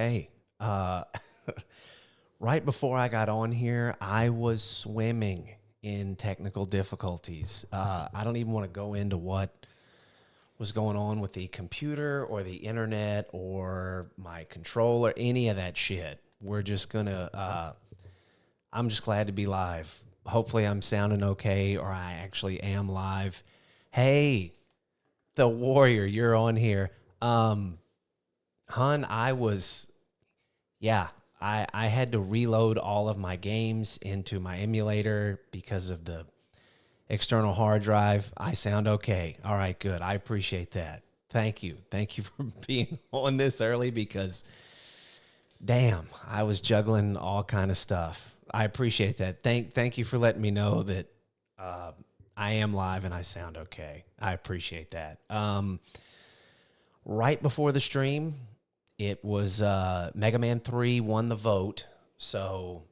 okay. Uh, right before I got on here, I was swimming in technical difficulties. I don't even want to go into what was going on with the computer or the internet or my controller, any of that shit. We're just gonna. I'm just glad to be live. Hopefully, I'm sounding okay, or I actually am live. Hey, the warrior, you're on here. Um, Hun, yeah, I had to reload all of my games into my emulator because of the external hard drive. I sound okay. All right, good. I appreciate that. Thank you. Thank you for being on this early because damn, I was juggling all kind of stuff. I appreciate that. Thank you for letting me know that uh, I am live and I sound okay. I appreciate that. Right before the stream, it was Mega Man 3 won the vote. So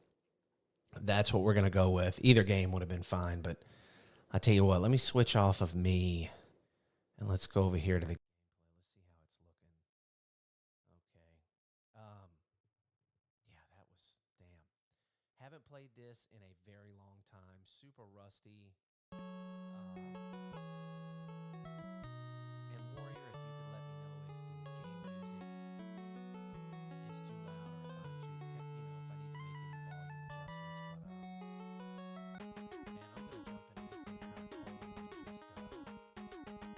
that's what we're going to go with. Either game would have been fine. But I tell you what, let me switch off of me and let's go over here to the gameplay. Let's see how it's looking. Okay. Yeah, that was damn. Haven't played this in a very long time. Super rusty. And Warrior, if you could let me know if the game music is too loud or if I'm too, if I need to make any volume adjustments. But man, I'm gonna jump into this thing kind of cold and just see how we do. You can't hear me at all. You can't hear me. Hello, hello, hello. Can't hear me.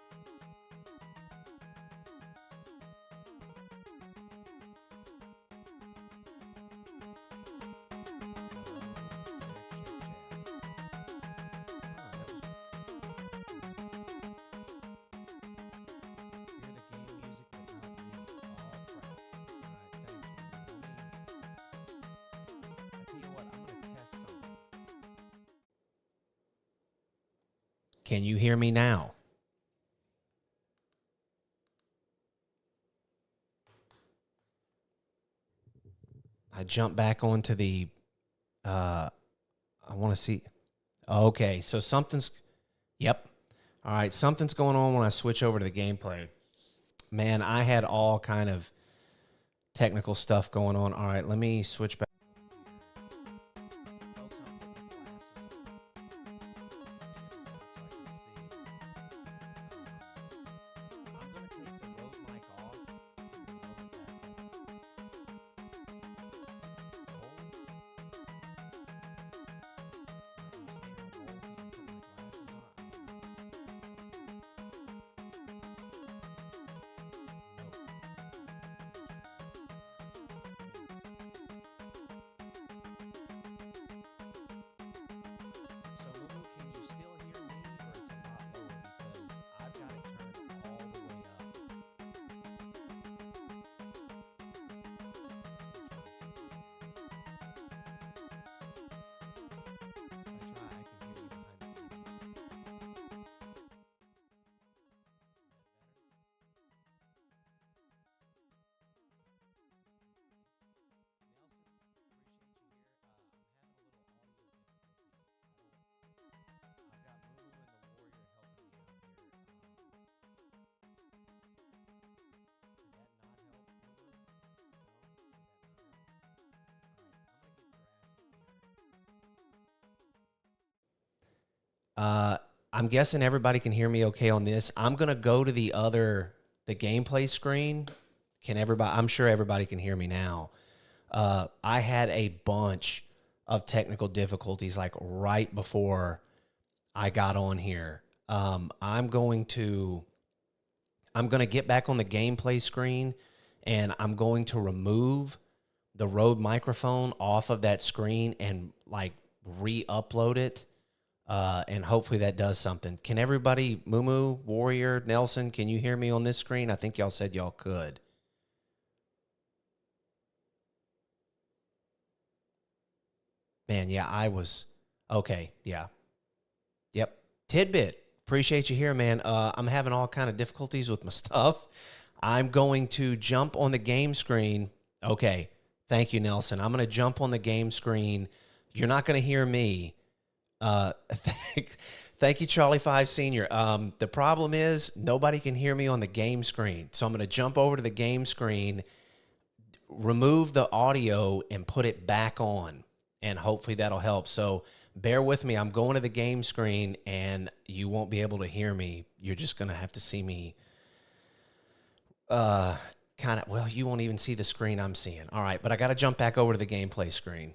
Can you? Can't hear me. It's going. Now all of a sudden you can't hear me. Hello, hello, hello. You still can't hear me? Hello? Check, check, check. That was hear the game music but not me. All crap. Alright, thanks, man. I tell you what, I'm gonna test something. Can you hear me now? I jumped back onto the I want to see. Okay, so something's yep. All right, something's going on when I switch over to the gameplay. Man, I had all kind of technical stuff going on. All right, let me switch back. Folks, I'm putting my glasses on. Headphones out so I can see. I'm gonna take the Rode mic off and load it back on. Hold. Are you staying on hold because I'm putting my glasses on? I don't know. Nope. Okay. Let me Uh, I'm guessing everybody can hear me okay on this. I'm gonna go to the gameplay screen. Can everybody? I'm sure everybody can hear me now. I had a bunch of technical difficulties like right before I got on here. I'm going to get back on the gameplay screen, and I'm going to remove the Rode microphone off of that screen and like re-upload it. And hopefully that does something. Can everybody, Mumu, Warrior, Nelson, can you hear me on this screen? I think y'all said y'all could. Man, yeah, I was okay. Yeah. Yep. Tidbit. Appreciate you here, man. I'm having all kind of difficulties with my stuff. I'm going to jump on the game screen. Okay. Thank you, Nelson. I'm going to jump on the game screen. You're not going to hear me. Thank you, Charlie Five Senior. The problem is nobody can hear me on the game screen. So I'm going to jump over to the game screen, remove the audio, and put it back on. And hopefully that'll help. So bear with me. I'm going to the game screen, and you won't be able to hear me. You're just going to have to see me kind of, well, you won't even see the screen I'm seeing. All right, but I got to jump back over to the gameplay screen.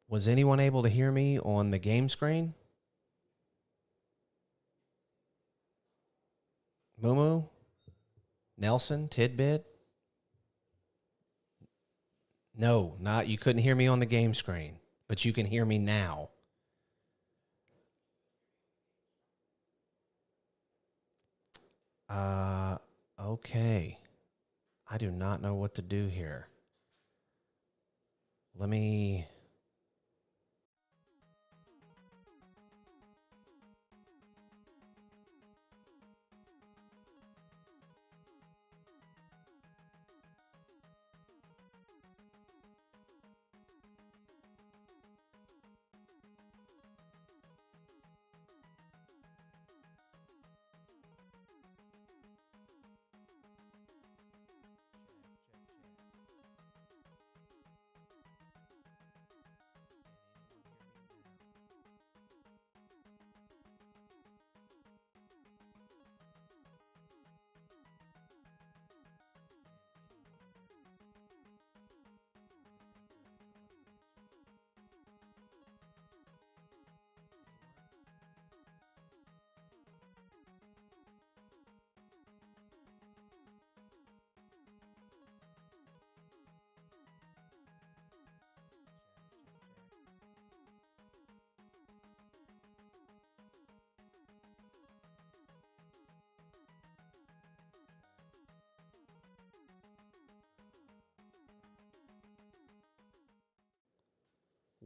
Was anyone able to hear me on the game screen? Mumu? Nelson? Tidbit? No, not you couldn't hear me on the game screen, but you can hear me now. Okay. I do not know what to do here. Let me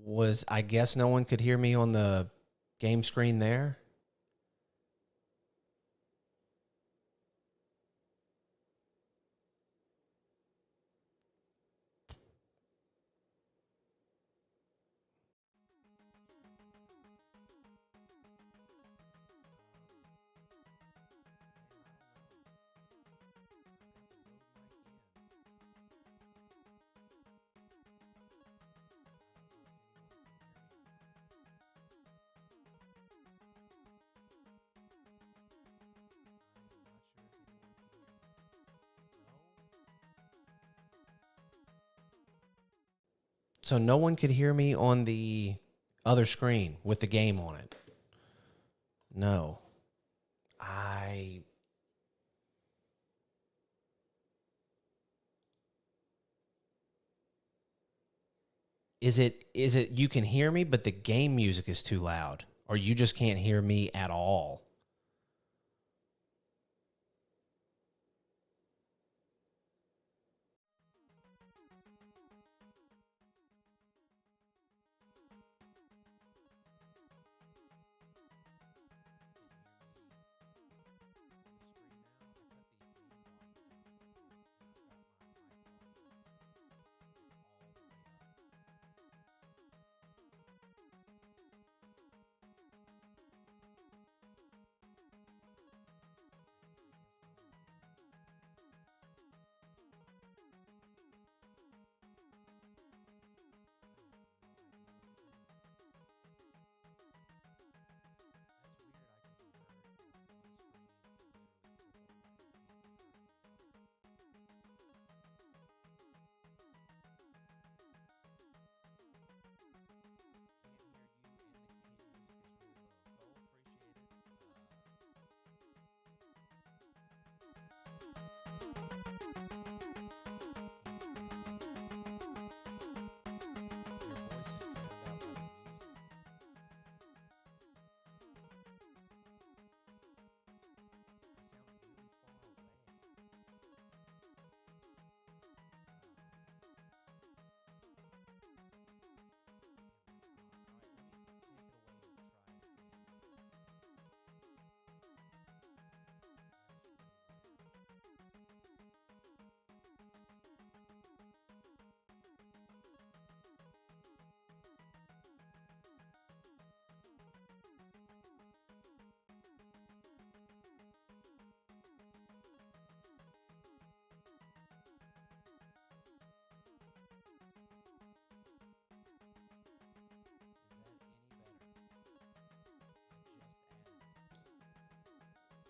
Was I guess no one could hear me on the game screen there? So no one could hear me on the other screen with the game on it. No. I is it you can hear me but the game music is too loud or you just can't hear me at all?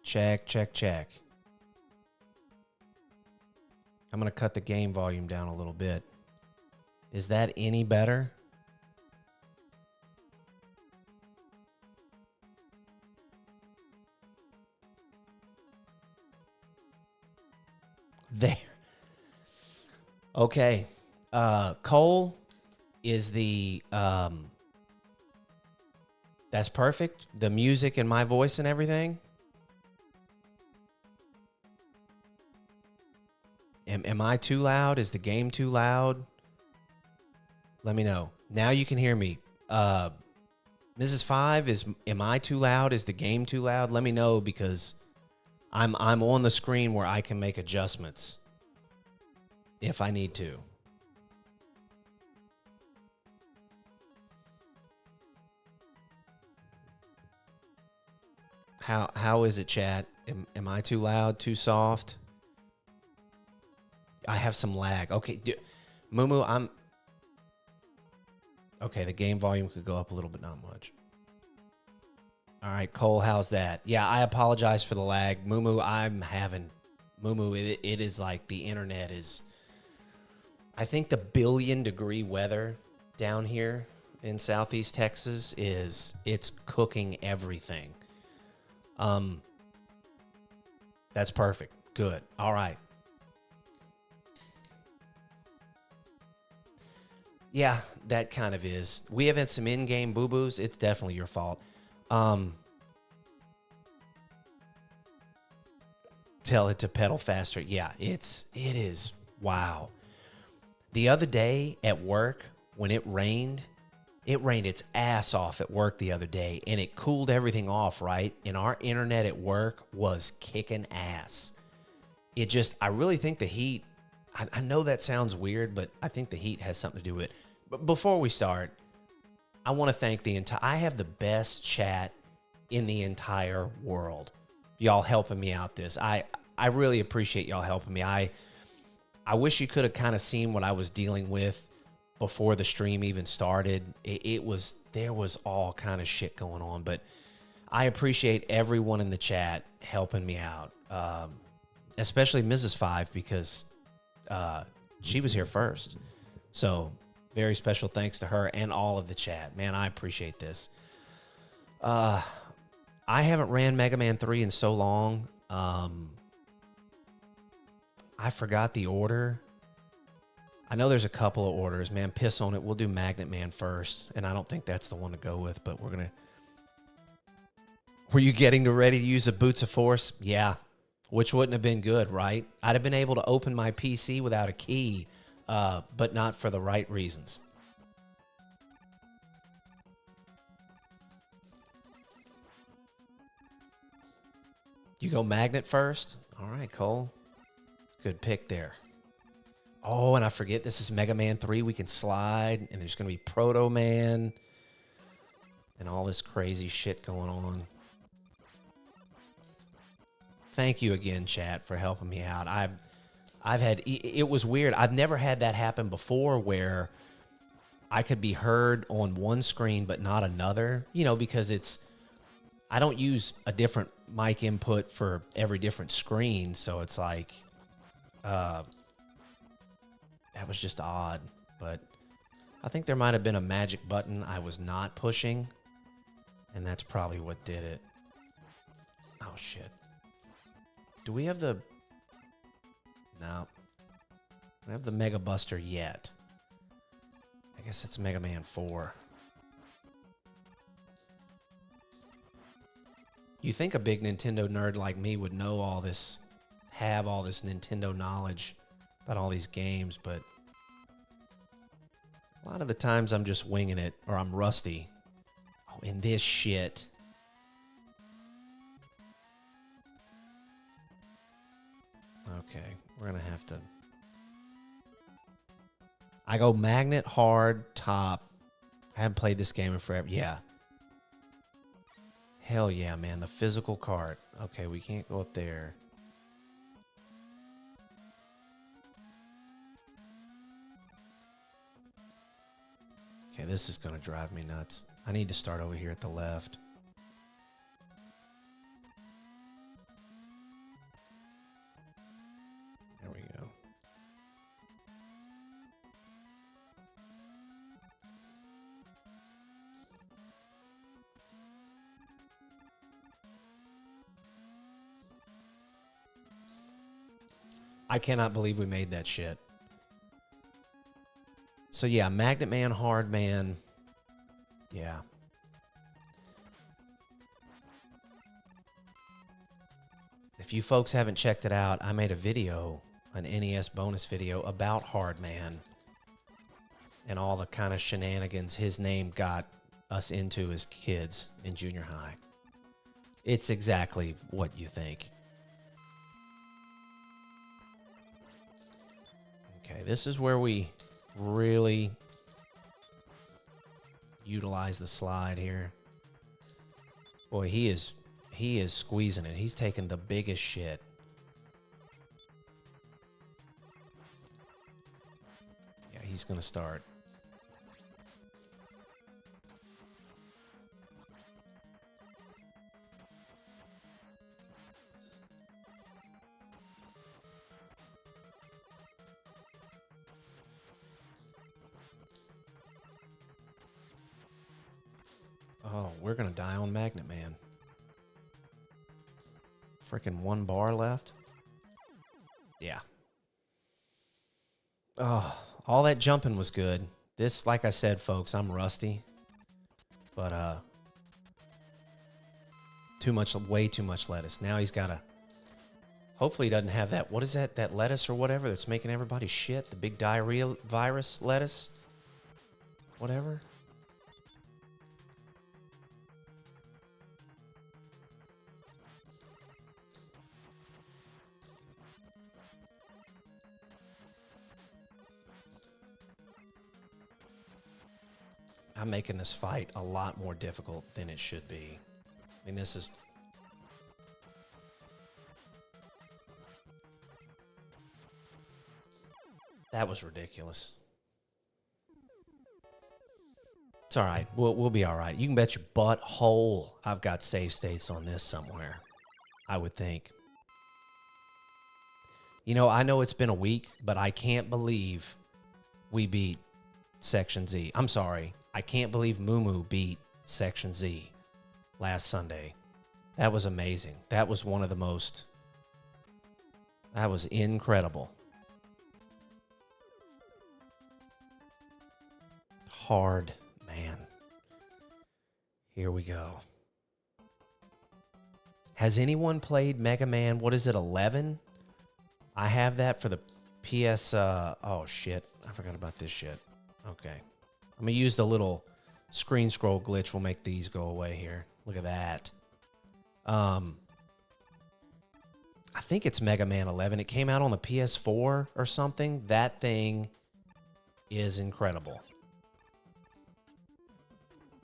Check, check, check. I'm going to cut the game volume down a little bit. Is that any better? There. Okay. Cole is the that's perfect. The music and my voice and everything. Am I too loud? Is the game too loud? Let me know. Now you can hear me. Mrs. Five, am I too loud? Is the game too loud? Let me know because I'm on the screen where I can make adjustments if I need to. How is it, chat? Am I too loud? Too soft? I have some lag. Okay, Mumu, I'm okay. The game volume could go up a little bit, not much. All right, Cole, how's that? Yeah, I apologize for the lag, Mumu. It is like the internet is. I think the billion-degree weather down here in Southeast Texas it's cooking everything. That's perfect. Good. All right. Yeah, that kind of is. We have had some in-game boo-boos. It's definitely your fault. Tell it to pedal faster. Yeah, it is. Wow. The other day at work when it rained, It rained its ass off at work the other day, and it cooled everything off, right? And our internet at work was kicking ass. It just, I really think the heat, I know that sounds weird, but I think the heat has something to do with it. But before we start, I want to thank I have the best chat in the entire world. Y'all helping me out this. I really appreciate y'all helping me. I wish you could have kind of seen what I was dealing with before the stream even started. There was all kind of shit going on, but I appreciate everyone in the chat helping me out. Especially Mrs. Five, because she was here first. So very special thanks to her and all of the chat. Man, I appreciate this. I haven't ran Mega Man 3 in so long. I forgot the order. I know there's a couple of orders. Man, piss on it. We'll do Magnet Man first, and I don't think that's the one to go with, but we're going to... Were you getting ready to use a Boots of Force? Yeah, which wouldn't have been good, right? I'd have been able to open my PC without a key, but not for the right reasons. You go Magnet first? All right, Cole. Good pick there. Oh, and I forget, this is Mega Man 3. We can slide, and there's going to be Proto Man and all this crazy shit going on. Thank you again, chat, for helping me out. I've had, it was weird. I've never had that happen before where I could be heard on one screen but not another, you know, because I don't use a different mic input for every different screen, so it's like, that was just odd. But I think there might have been a magic button I was not pushing, and that's probably what did it. Oh, shit. Do we have the... No. We don't have the Mega Buster yet. I guess it's Mega Man 4. You think a big Nintendo nerd like me would know all this, have all this Nintendo knowledge about all these games, but a lot of the times I'm just winging it, or I'm rusty. Oh, and this shit. Okay, we're gonna have to... I go Magnet, hard, top. I haven't played this game in forever. Yeah. Hell yeah, man. The physical cart. Okay, we can't go up there. Okay, this is going to drive me nuts. I need to start over here at the left. There we go. I cannot believe we made that shit. So yeah, Magnet Man, Hard Man. Yeah. If you folks haven't checked it out, I made a video, an NES bonus video about Hard Man and all the kind of shenanigans his name got us into as kids in junior high. It's exactly what you think. Okay, this is where we really utilize the slide here. Boy, he is squeezing it. He's taking the biggest shit. Yeah, he's gonna start. Oh, we're going to die on Magnet Man. Freaking 1 bar left. Yeah. Oh, all that jumping was good. This, like I said, folks, I'm rusty. But, way too much lettuce. Now he's got to... Hopefully he doesn't have that... What is that? That lettuce or whatever that's making everybody shit? The big diarrhea virus lettuce? Whatever. I'm making this fight a lot more difficult than it should be. I mean, this is... That was ridiculous. It's all right. We'll be all right. You can bet your butthole I've got save states on this somewhere, I would think. You know, I know it's been a week, but I can't believe we beat Section Z. I'm sorry. I can't believe Moo beat Section Z last Sunday. That was amazing. That was one of the most... That was incredible. Hard, man. Here we go. Has anyone played Mega Man, what is it, 11? I have that for the PS... oh, shit. I forgot about this shit. Okay. I'm going to use the little screen scroll glitch. We'll make these go away here. Look at that. I think it's Mega Man 11. It came out on the PS4 or something. That thing is incredible.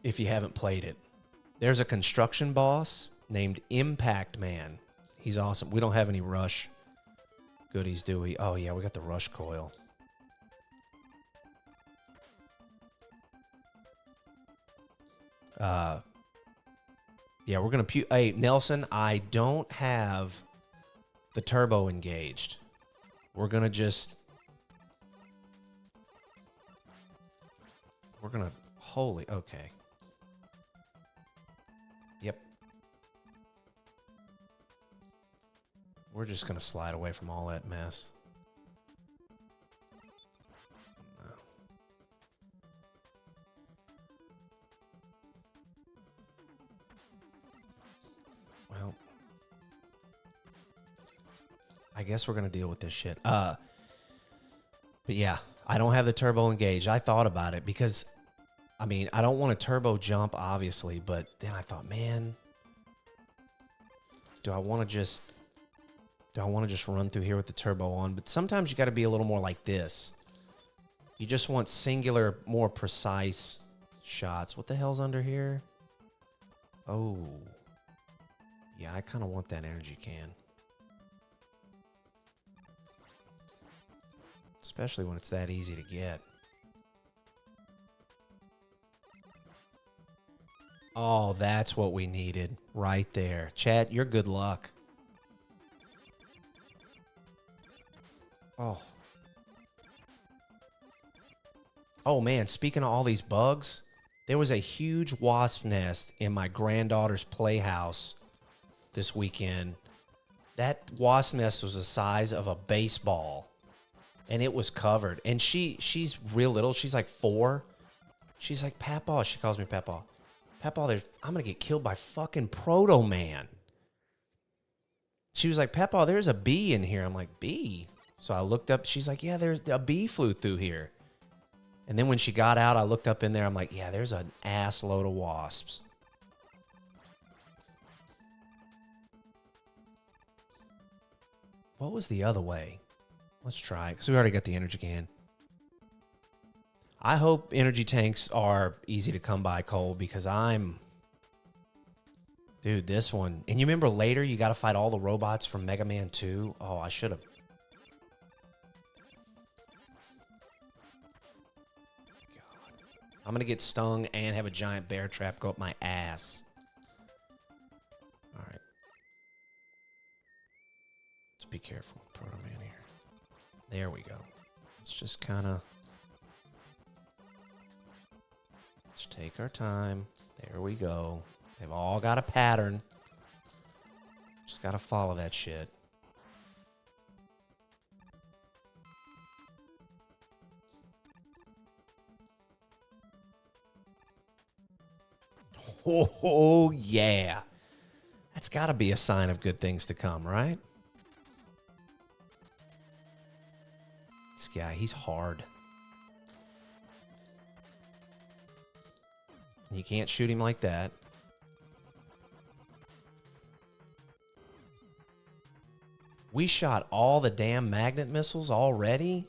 If you haven't played it. There's a construction boss named Impact Man. He's awesome. We don't have any rush goodies, do we? Oh, yeah, we got the rush coil. Yeah, we're going to... Hey, Nelson, I don't have the turbo engaged. We're going to just... We're going to... Holy... Okay. Yep. We're just going to slide away from all that mess. Well, I guess we're going to deal with this shit. But yeah, I don't have the turbo engaged. I thought about it because, I mean, I don't want a turbo jump, obviously, but then I thought, man, do I want to just run through here with the turbo on? But sometimes you got to be a little more like this. You just want singular, more precise shots. What the hell's under here? Oh. Yeah, I kind of want that energy can. Especially when it's that easy to get. Oh, that's what we needed right there. Chad, you're good luck. Oh. Oh, man, speaking of all these bugs, there was a huge wasp nest in my granddaughter's playhouse this weekend. That wasp nest was the size of a baseball, and it was covered. And she's real little. She's like 4. She's like, Papa. She calls me Papa. Papa, I'm going to get killed by fucking Proto Man. She was like, Papa, there's a bee in here. I'm like, bee? So I looked up. She's like, yeah, there's a bee flew through here. And then when she got out, I looked up in there. I'm like, yeah, there's an ass load of wasps. What was the other way? Let's try it, because we already got the energy can. I hope energy tanks are easy to come by, Cole, because Dude, this one... And you remember later you got to fight all the robots from Mega Man 2? Oh, I should have... I'm going to get stung and have a giant bear trap go up my ass. All right. Let's be careful with Proto Man here. There we go. Let's just kind of... Let's take our time. There we go. They've all got a pattern. Just got to follow that shit. Oh, yeah. That's got to be a sign of good things to come, right? This guy, he's hard. You can't shoot him like that. We shot all the damn magnet missiles already?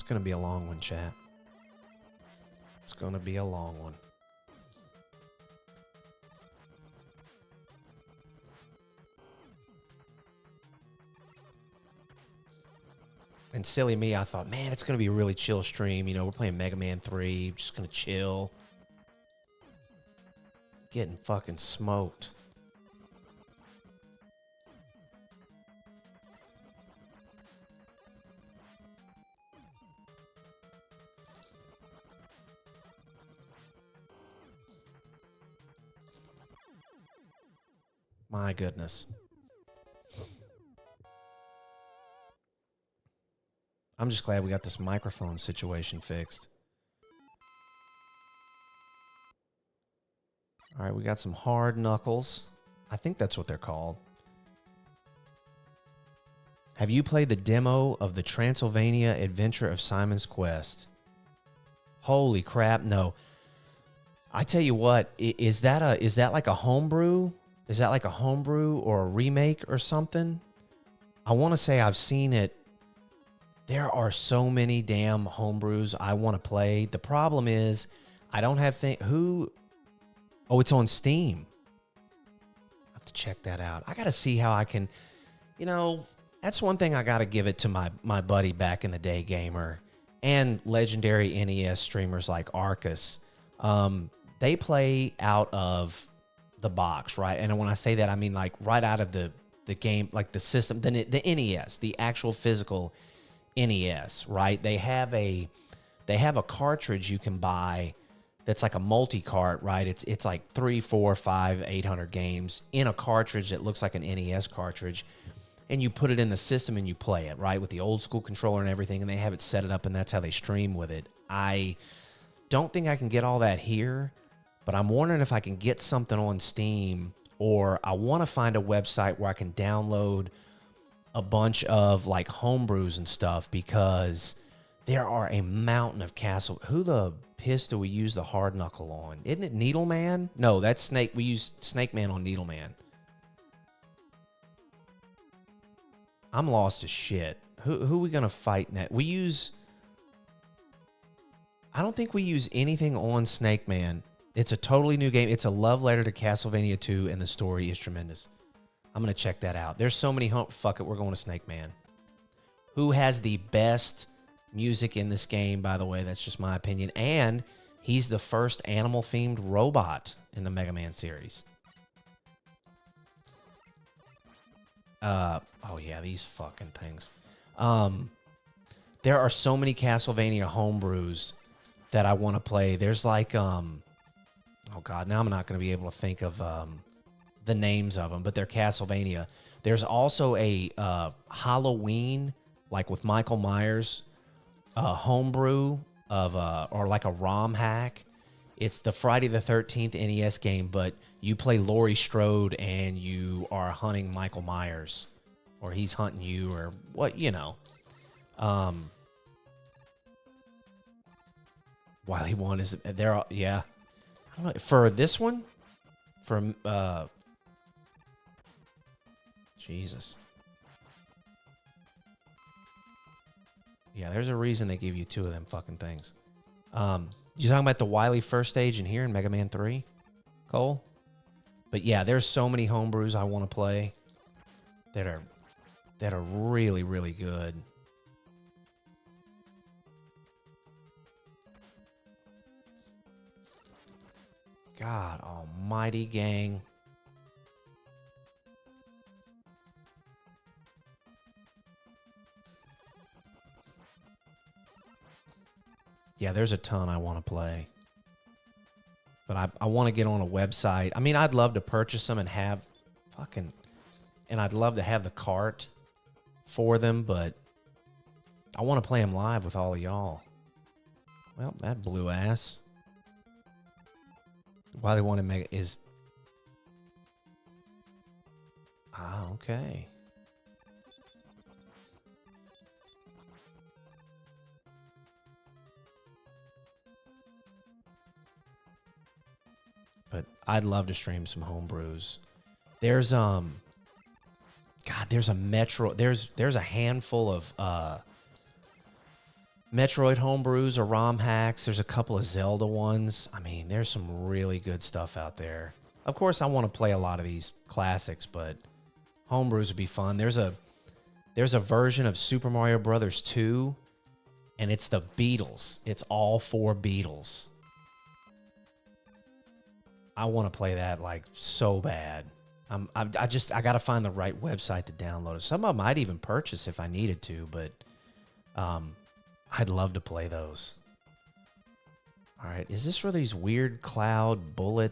It's going to be a long one, chat. It's going to be a long one. And silly me, I thought, man, it's going to be a really chill stream. You know, we're playing Mega Man 3. Just going to chill. Getting fucking smoked. My goodness. I'm just glad we got this microphone situation fixed. All right, we got some hard knuckles. I think that's what they're called. Have you played the demo of the Transylvania Adventure of Simon's Quest? Holy crap, no. I tell you what, is that like a homebrew? Is that like a homebrew or a remake or something? I want to say I've seen it. There are so many damn homebrews I want to play. The problem is I don't have Oh, it's on Steam. I have to check that out. I got to see how I can, you know, that's one thing I got to give it to my buddy back in the day, Gamer, and legendary NES streamers like Arcus. They play out of the box, right? And when I say that, I mean like right out of the game, like the system, the NES, the actual physical NES, right? They have a cartridge you can buy that's like a multi-cart, right? It's like 3, 4, 5, 800 games in a cartridge that looks like an NES cartridge, and you put it in the system and you play it, right? With the old school controller and everything, and they have it set it up, and that's how they stream with it. I don't think I can get all that here, but I'm wondering if I can get something on Steam, or I want to find a website where I can download a bunch of like homebrews and stuff, because there are a mountain of castle. Who the piss do we use the hard knuckle on? Isn't it Needleman? No, that's Snake. We use Snake Man on Needleman. I'm lost as shit. Who are we gonna fight next? I don't think we use anything on Snake Man. It's a totally new game. It's a love letter to Castlevania 2, and the story is tremendous. I'm going to check that out. There's so many... Fuck it, we're going to Snake Man. Who has the best music in this game, by the way? That's just my opinion. And he's the first animal-themed robot in the Mega Man series. Oh, yeah, these fucking things. There are so many Castlevania homebrews that I want to play. There's like... Oh, God, now I'm not going to be able to think of the names of them, but they're Castlevania. There's also a Halloween, like with Michael Myers, homebrew of, or like a ROM hack. It's the Friday the 13th NES game, but you play Laurie Strode and you are hunting Michael Myers, or he's hunting you, or what, you know. Wily One is, they're all, yeah. I don't know, for this one, from Jesus. Yeah, there's a reason they give you 2 of them fucking things. You talking about the Wily first stage in here in Mega Man 3, Cole? But yeah, there's so many homebrews I want to play that are really, really good. God almighty, gang. Yeah, there's a ton I want to play. But I want to get on a website. I mean, I'd love to purchase them and have fucking... And I'd love to have the cart for them, but I want to play them live with all of y'all. Well, that blew ass. Why they want to make it is... Ah, okay. But I'd love to stream some homebrews. There's God, there's a Metro, there's a handful of Metroid homebrews or ROM hacks. There's a couple of Zelda ones. I mean, there's some really good stuff out there. Of course, I want to play a lot of these classics, but homebrews would be fun. There's a version of Super Mario Brothers 2, and it's the Beatles. It's all 4 Beatles. I want to play that like so bad. I got to find the right website to download it. Some of them I'd even purchase if I needed to, but I'd love to play those. All right, is this where these weird cloud bullet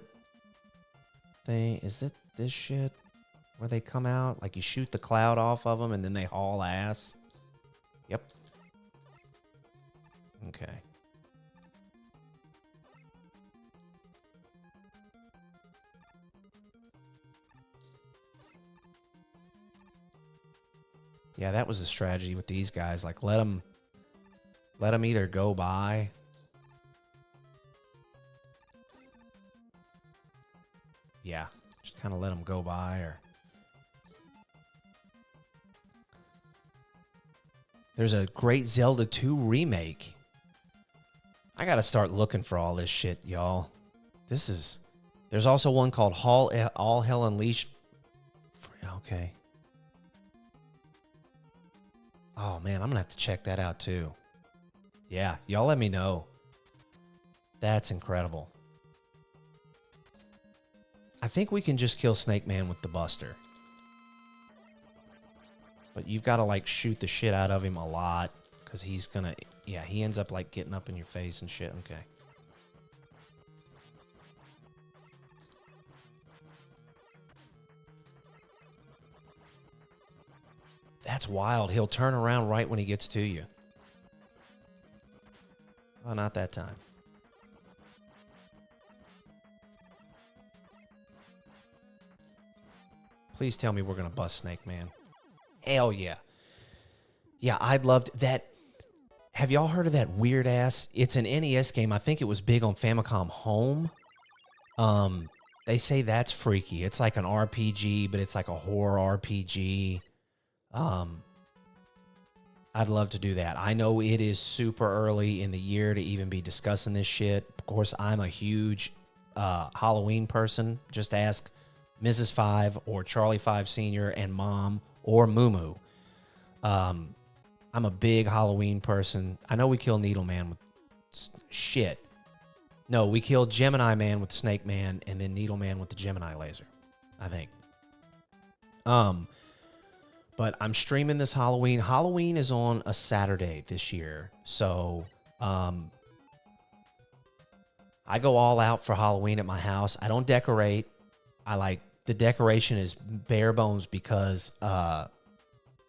thing? Is it this shit where they come out? Like you shoot the cloud off of them and then they haul ass? Yep. Okay. Yeah, that was the strategy with these guys. Like, let them either go by. Yeah, just kind of let them go by, or there's a great Zelda 2 remake. I got to start looking for all this shit, y'all. There's also one called All Hell Unleashed. Okay. Oh, man, I'm going to have to check that out, too. Yeah, y'all let me know. That's incredible. I think we can just kill Snake Man with the Buster. But you've got to, like, shoot the shit out of him a lot. Because he's going to... Yeah, he ends up, like, getting up in your face and shit. Okay. That's wild. He'll turn around right when he gets to you. Oh, not that time. Please tell me we're going to bust Snake Man. Hell yeah. Yeah, I'd love that. Have y'all heard of that weird ass? It's an NES game. I think it was big on Famicom Home. They say that's freaky. It's like an RPG, but it's like a horror RPG. I'd love to do that. I know it is super early in the year to even be discussing this shit. Of course, I'm a huge Halloween person. Just ask Mrs. Five or Charlie Five Sr. and Mom or Moo. I'm a big Halloween person. I know we killed Needle Man with shit. No, we killed Gemini Man with the Snake Man and then Needle Man with the Gemini laser, I think. But I'm streaming this Halloween. Halloween is on a Saturday this year. So I go all out for Halloween at my house. I don't decorate. The decoration is bare bones because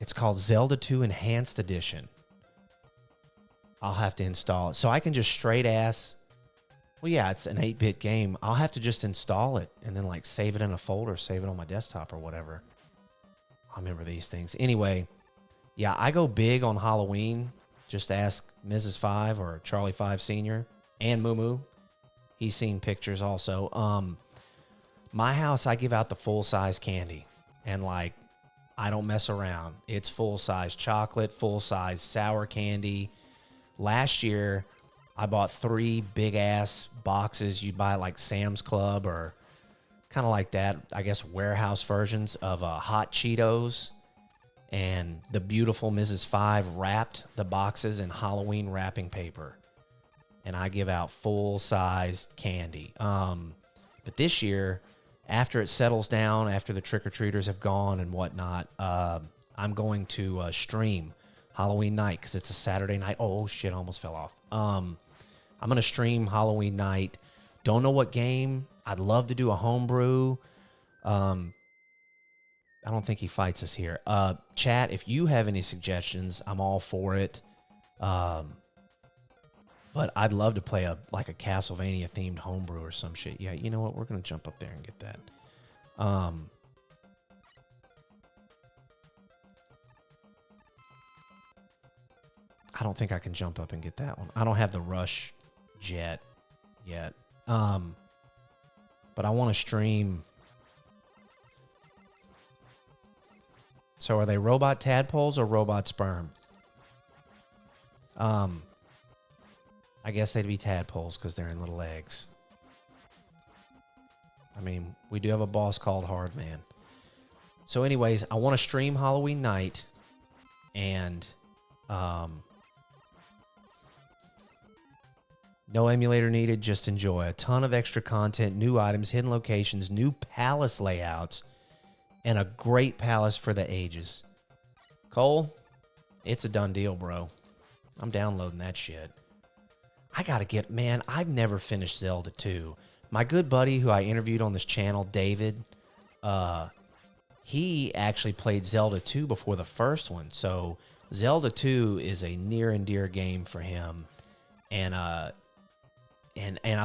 it's called Zelda 2 Enhanced Edition. I'll have to install it. So I can just straight ass... Well, yeah, it's an 8-bit game. I'll have to just install it and then like save it in a folder, save it on my desktop or whatever. I remember these things. Anyway, yeah, I go big on Halloween. Just ask Mrs. Five or Charlie Five Sr. and Moo. He's seen pictures also. My house, I give out the full-size candy. And, like, I don't mess around. It's full-size chocolate, full-size sour candy. Last year, I bought 3 big-ass boxes. You'd buy, like, Sam's Club or... kind of like that, I guess, warehouse versions of Hot Cheetos. And the beautiful Mrs. Five wrapped the boxes in Halloween wrapping paper. And I give out full-sized candy. But this year, after it settles down, after the trick-or-treaters have gone and whatnot, I'm going to stream Halloween night because it's a Saturday night. Oh, shit, I almost fell off. I'm going to stream Halloween night. Don't know what game. I'd love to do a homebrew. I don't think he fights us here. Chat, if you have any suggestions, I'm all for it. But I'd love to play a Castlevania themed homebrew or some shit. Yeah, you know what? We're gonna jump up there and get that. I don't think I can jump up and get that one. I don't have the rush jet yet. But I want to stream. So are they robot tadpoles or robot sperm? I guess they'd be tadpoles because they're in little eggs. I mean, we do have a boss called Hardman. So anyways, I want to stream Halloween night. And no emulator needed, just enjoy. A ton of extra content, new items, hidden locations, new palace layouts, and a great palace for the ages. Cole, it's a done deal, bro. I'm downloading that shit. I gotta get, man, I've never finished Zelda 2. My good buddy who I interviewed on this channel, David, he actually played Zelda 2 before the first one. So Zelda 2 is a near and dear game for him. And I've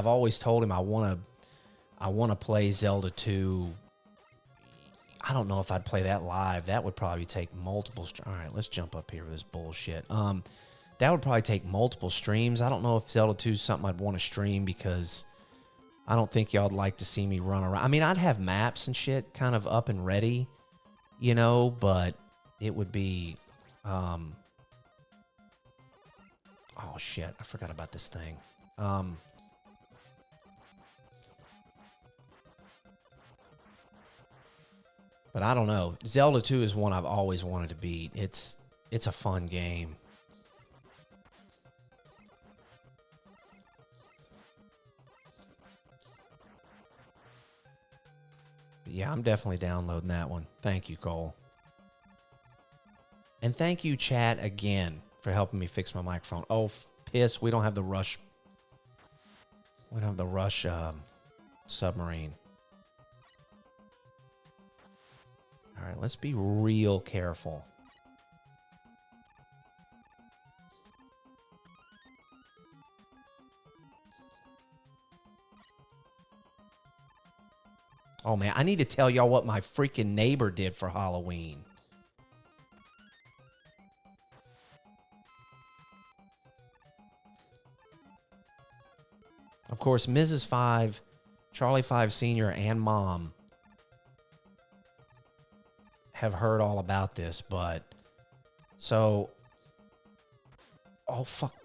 always told him I want to play Zelda 2. I don't know if I'd play that live. That would probably take multiple. All right, let's jump up here with this bullshit. That would probably take multiple streams. I don't know if Zelda 2 is something I'd want to stream because I don't think y'all'd like to see me run around. I mean, I'd have maps and shit kind of up and ready, you know, but it would be, oh shit, I forgot about this thing. But I don't know. Zelda 2 is one I've always wanted to beat. It's a fun game. But yeah, I'm definitely downloading that one. Thank you, Cole. And thank you, chat, again for helping me fix my microphone. Oh, piss, we don't have the rush. We don't have the rush submarine. All right, let's be real careful. Oh, man, I need to tell y'all what my freaking neighbor did for Halloween. Of course, Mrs. 5, Charlie 5 Sr., and Mom have heard all about this, but so, oh, fuck,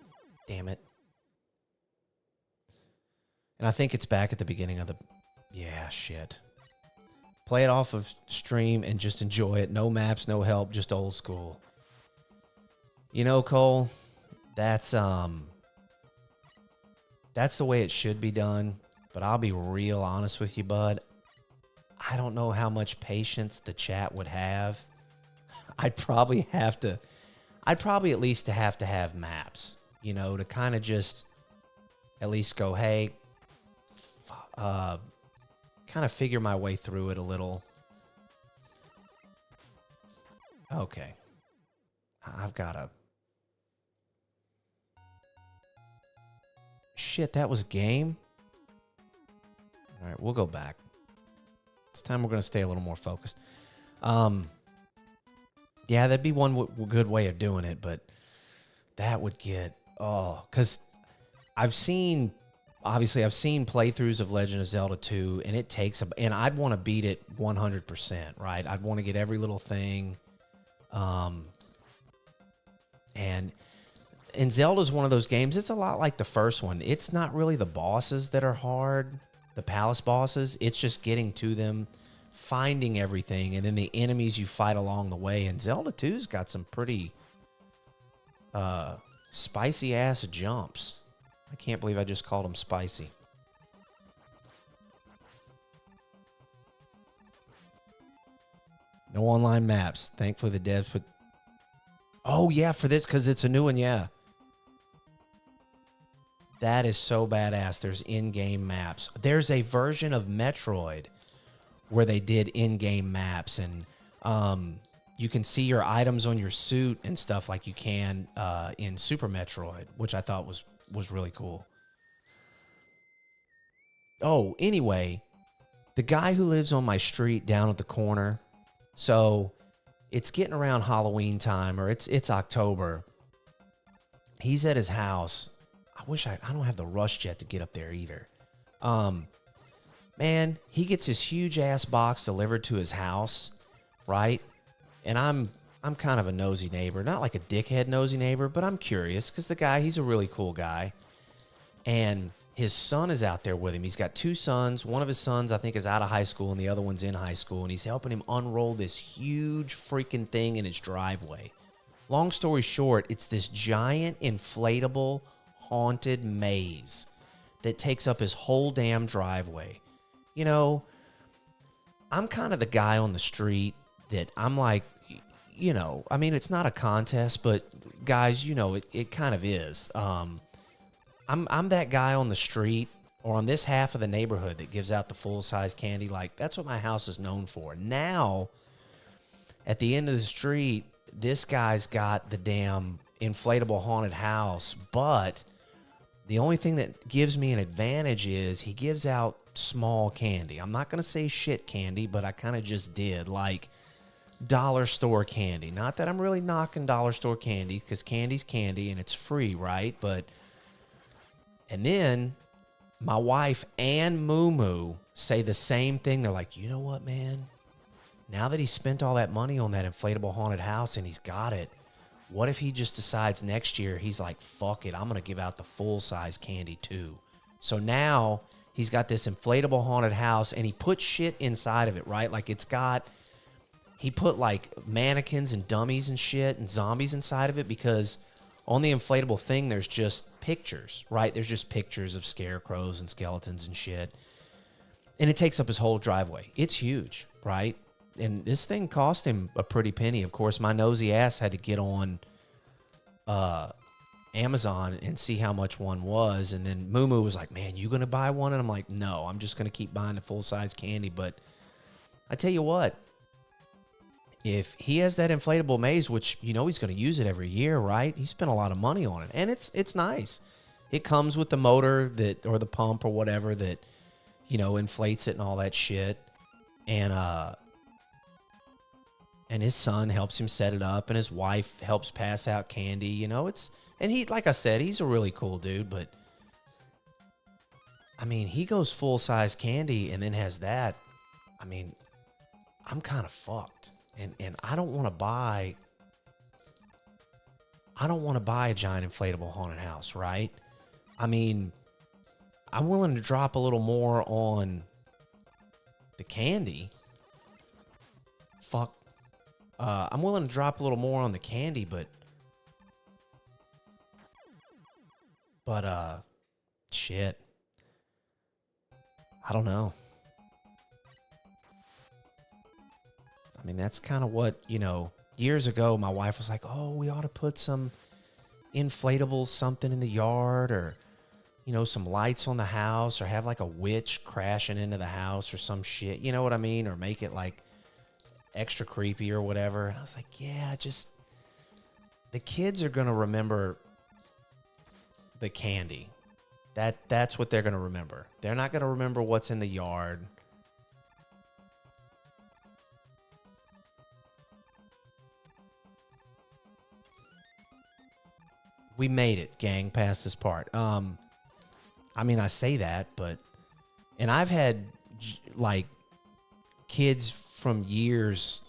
damn it. And I think it's back at the beginning of the, yeah, shit. Play it off of stream and just enjoy it. No maps, no help, just old school. You know, Cole, that's the way it should be done, but I'll be real honest with you, bud. I don't know how much patience the chat would have. I'd probably at least have to have maps, you know, to kind of just at least go, hey, kind of figure my way through it a little. Okay. I've got a... Shit, that was game? All right, we'll go back. This time we're going to stay a little more focused. Yeah, that'd be one good way of doing it, but that would get... Oh, because obviously I've seen playthroughs of Legend of Zelda 2, and it takes... And I'd want to beat it 100%, right? I'd want to get every little thing. And Zelda's one of those games, it's a lot like the first one. It's not really the bosses that are hard, the palace bosses. It's just getting to them, finding everything, and then the enemies you fight along the way. And Zelda 2's got some pretty spicy-ass jumps. I can't believe I just called them spicy. No online maps. Thankfully, the devs put... Oh, yeah, for this, because it's a new one, yeah. That is so badass. There's in-game maps. There's a version of Metroid where they did in-game maps, and you can see your items on your suit and stuff like you can in Super Metroid, which I thought was really cool. Oh, anyway, the guy who lives on my street down at the corner, so it's getting around Halloween time, or it's October. He's at his house. I wish I don't have the rush jet to get up there either. Man, he gets this huge ass box delivered to his house, right? And I'm kind of a nosy neighbor, not like a dickhead nosy neighbor, but I'm curious because the guy, he's a really cool guy. And his son is out there with him. He's got two sons. One of his sons, I think, is out of high school, and the other one's in high school. And he's helping him unroll this huge freaking thing in his driveway. Long story short, it's this giant inflatable haunted maze that takes up his whole damn driveway. You know, I'm kind of the guy on the street that I'm like, you know, I mean, it's not a contest, but guys, you know, it kind of is. I'm that guy on the street or on this half of the neighborhood that gives out the full-size candy. Like, that's what my house is known for. Now, at the end of the street, this guy's got the damn inflatable haunted house, but the only thing that gives me an advantage is he gives out small candy. I'm not going to say shit candy, but I kind of just did. Like, dollar store candy. Not that I'm really knocking dollar store candy, because candy's candy and it's free, right? But... And then my wife and Moo Moo say the same thing. They're like, you know what, man? Now that he spent all that money on that inflatable haunted house and he's got it, what if he just decides next year, he's like, fuck it, I'm going to give out the full-size candy too. So now he's got this inflatable haunted house and he put shit inside of it, right? Like he put like mannequins and dummies and shit and zombies inside of it, because on the inflatable thing, there's just pictures, right? There's just pictures of scarecrows and skeletons and shit. And it takes up his whole driveway. It's huge, right? And this thing cost him a pretty penny. Of course, my nosy ass had to get on Amazon and see how much one was. And then Moo Moo was like, man, you going to buy one? And I'm like, no, I'm just going to keep buying the full-size candy. But I tell you what, if he has that inflatable maze, which, you know, he's going to use it every year, right? He spent a lot of money on it, and it's nice. It comes with the motor that, or the pump or whatever that, you know, inflates it and all that shit. And his son helps him set it up, and his wife helps pass out candy. You know, and he, like I said, he's a really cool dude, but I mean, he goes full-size candy and then has that. I mean, I'm kind of fucked. And I don't want to buy a giant inflatable haunted house, right? I mean, I'm willing to drop a little more on the candy. I'm willing to drop a little more on the candy, but shit. I don't know. I mean, that's kind of what, you know, years ago, my wife was like, oh, we ought to put some inflatable something in the yard, or, you know, some lights on the house, or have like a witch crashing into the house or some shit. You know what I mean? Or make it like extra creepy or whatever. And I was like, yeah, just the kids are going to remember the candy. That's what they're going to remember. They're not going to remember what's in the yard. We made it, gang, past this part. I mean, I say that, but... And I've had, like, kids from years,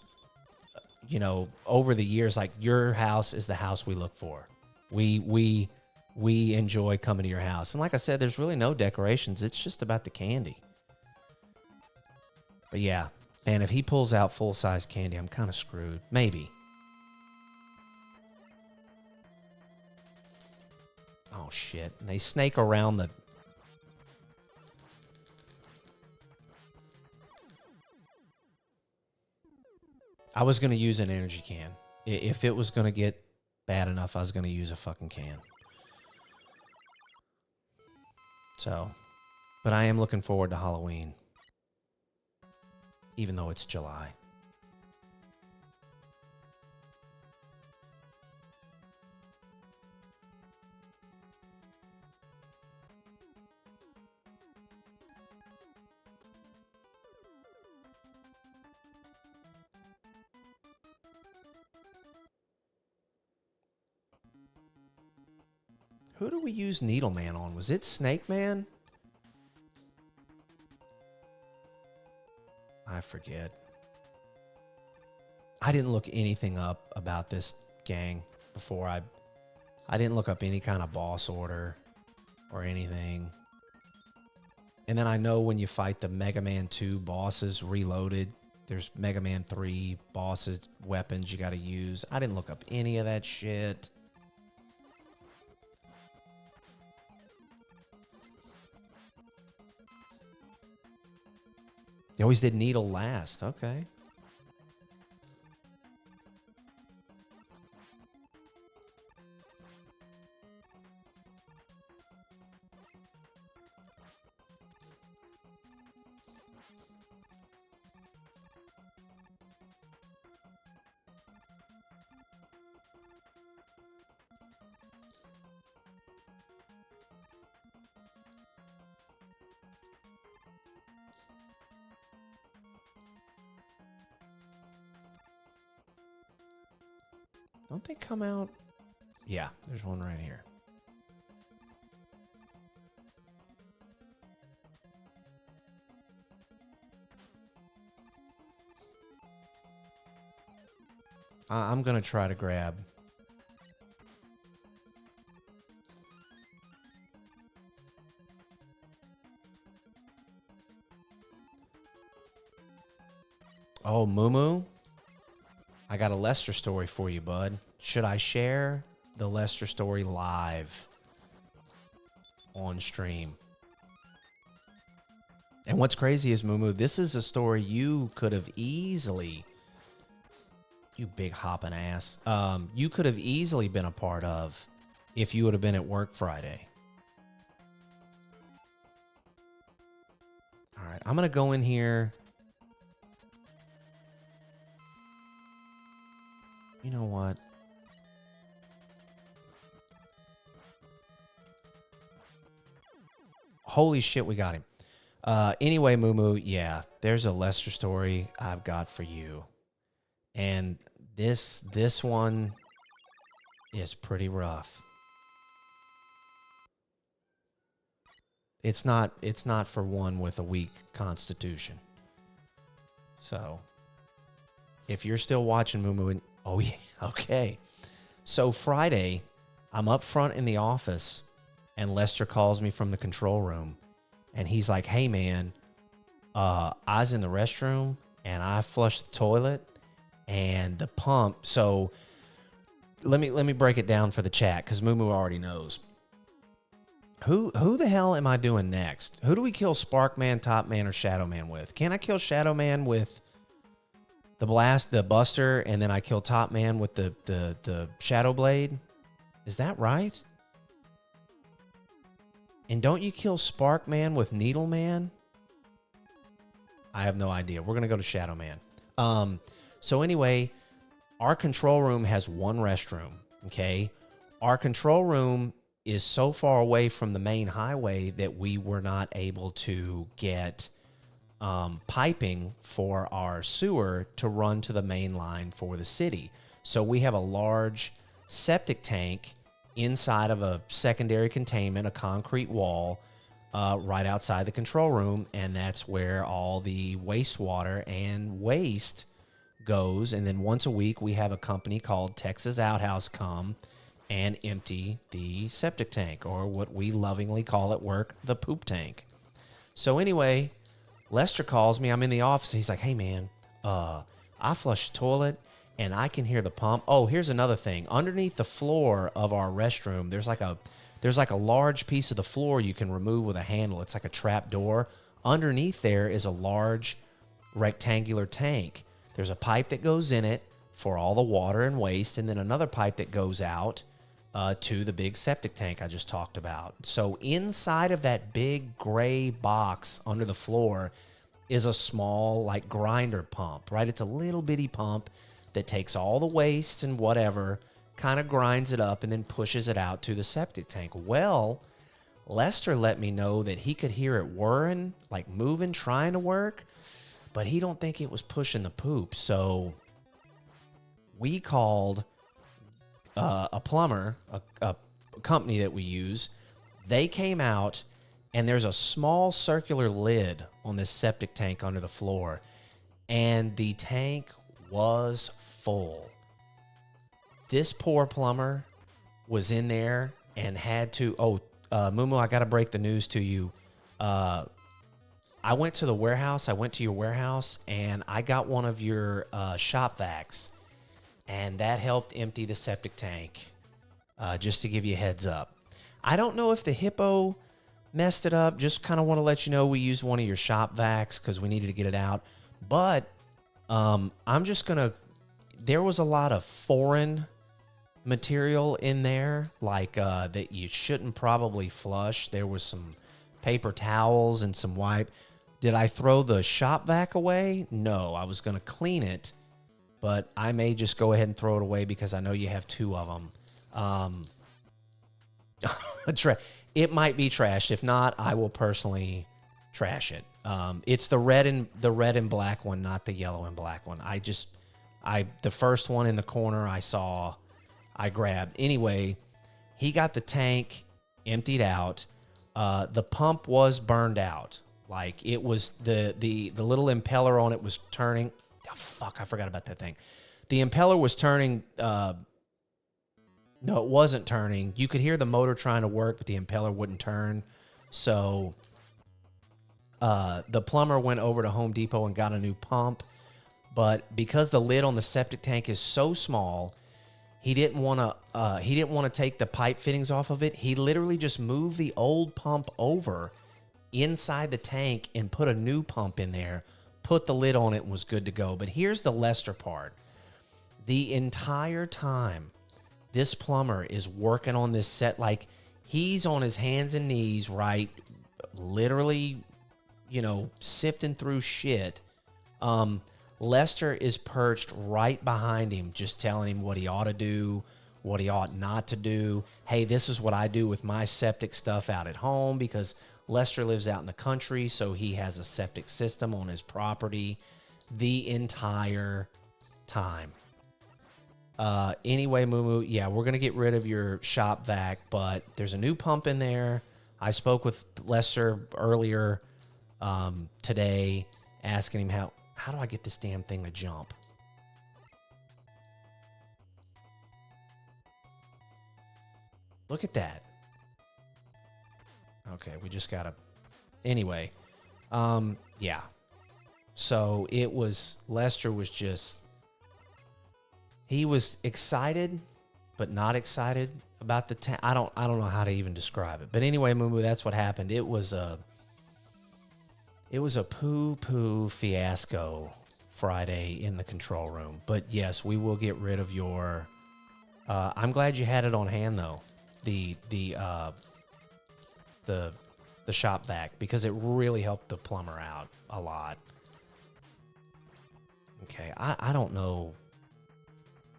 you know, over the years, like, your house is the house we look for. We enjoy coming to your house. And like I said, there's really no decorations. It's just about the candy. But yeah, man, if he pulls out full-size candy, I'm kind of screwed. Maybe. Oh, shit. And they snake around the... I was going to use an energy can. If it was going to get bad enough, I was going to use a fucking can. So, but I am looking forward to Halloween. Even though it's July. Who do we use Needleman on? Was it Snake Man? I forget. I didn't look anything up about this gang before. I didn't look up any kind of boss order or anything. And then I know when you fight the Mega Man 2 bosses reloaded, there's Mega Man 3 bosses, weapons you got to use. I didn't look up any of that shit. You always did Needle last. Okay. Don't they come out? Yeah, there's one right here. I'm going to try to grab. Oh, Moo. I got a Lester story for you, bud. Should I share the Lester story live on stream? And what's crazy is, Moo, this is a story you could have easily, you big hopping ass, you could have easily been a part of if you would have been at work Friday. All right, I'm going to go in here. You know what? Holy shit, we got him. Anyway, Moo, yeah, there's a Lester story I've got for you. And this one is pretty rough. It's not for one with a weak constitution. So, if you're still watching Moo, oh yeah, okay. So Friday, I'm up front in the office, and Lester calls me from the control room, and he's like, "Hey man, I was in the restroom and I flushed the toilet, and the pump." So let me break it down for the chat because Moo already knows. Who the hell am I doing next? Who do we kill Sparkman, Top Man, or Shadow Man with? Can I kill Shadow Man with the Buster, and then I kill Top Man with the Shadow Blade? Is that right? And don't you kill Sparkman with Needle Man? I have no idea. We're gonna go to Shadow Man. So anyway, our control room has one restroom. Okay, our control room is so far away from the main highway that we were not able to get piping for our sewer to run to the main line for the city. So we have a large septic tank inside of a secondary containment, a concrete wall, right outside the control room, and that's where all the wastewater and waste goes. And then once a week, we have a company called Texas Outhouse come and empty the septic tank, or what we lovingly call at work, the poop tank. So anyway, Lester calls me. I'm in the office. He's like, "Hey, man, I flushed the toilet, and I can hear the pump." Oh, here's another thing. Underneath the floor of our restroom, there's like a large piece of the floor you can remove with a handle. It's like a trap door. Underneath there is a large rectangular tank. There's a pipe that goes in it for all the water and waste, and then another pipe that goes out to the big septic tank I just talked about. So inside of that big gray box under the floor is a small like grinder pump, right? It's a little bitty pump that takes all the waste and whatever, kind of grinds it up and then pushes it out to the septic tank. Well, Lester let me know that he could hear it whirring, like moving, trying to work, but he don't think it was pushing the poop. So we called a plumber, a company that we use. They came out, and there's a small circular lid on this septic tank under the floor, and the tank was full. This poor plumber was in there and had to, Mumu, I got to break the news to you. I went to the warehouse. I went to your warehouse, and I got one of your shop vacs, and that helped empty the septic tank, just to give you a heads up. I don't know if the hippo messed it up. Just kind of want to let you know we used one of your shop vacs because we needed to get it out. But I'm just going to... There was a lot of foreign material in there, like that you shouldn't probably flush. There was some paper towels and some wipe. Did I throw the shop vac away? No, I was going to clean it, but I may just go ahead and throw it away because I know you have two of them. It might be trashed. If not, I will personally trash it. It's the red and black one, not the yellow and black one. The first one in the corner I grabbed. Anyway, he got the tank emptied out. The pump was burned out. Like, it was the little impeller on it was turning. Oh, fuck, I forgot about that thing. The impeller was turning. No, it wasn't turning. You could hear the motor trying to work, but the impeller wouldn't turn. So the plumber went over to Home Depot and got a new pump. But because the lid on the septic tank is so small, he didn't want to take the pipe fittings off of it. He literally just moved the old pump over inside the tank and put a new pump in there, put the lid on it, and was good to go. But here's the Lester part. The entire time this plumber is working on this set, like, he's on his hands and knees, right? Literally, sifting through shit. Lester is perched right behind him, just telling him what he ought to do, what he ought not to do. Hey, this is what I do with my septic stuff out at home, because Lester lives out in the country, so he has a septic system on his property the entire time. Anyway, Mumu, yeah, we're going to get rid of your shop vac, but there's a new pump in there. I spoke with Lester earlier today, asking him how do I get this damn thing to jump? Look at that. Okay, we just got to... Anyway, yeah. So Lester was just... He was excited, but not excited about the tank. I don't know how to even describe it. But anyway, Mumu, that's what happened. It was a poo-poo fiasco Friday in the control room. But yes, we will get rid of your... I'm glad you had it on hand, though. The shop vac, because it really helped the plumber out a lot. Okay, I don't know.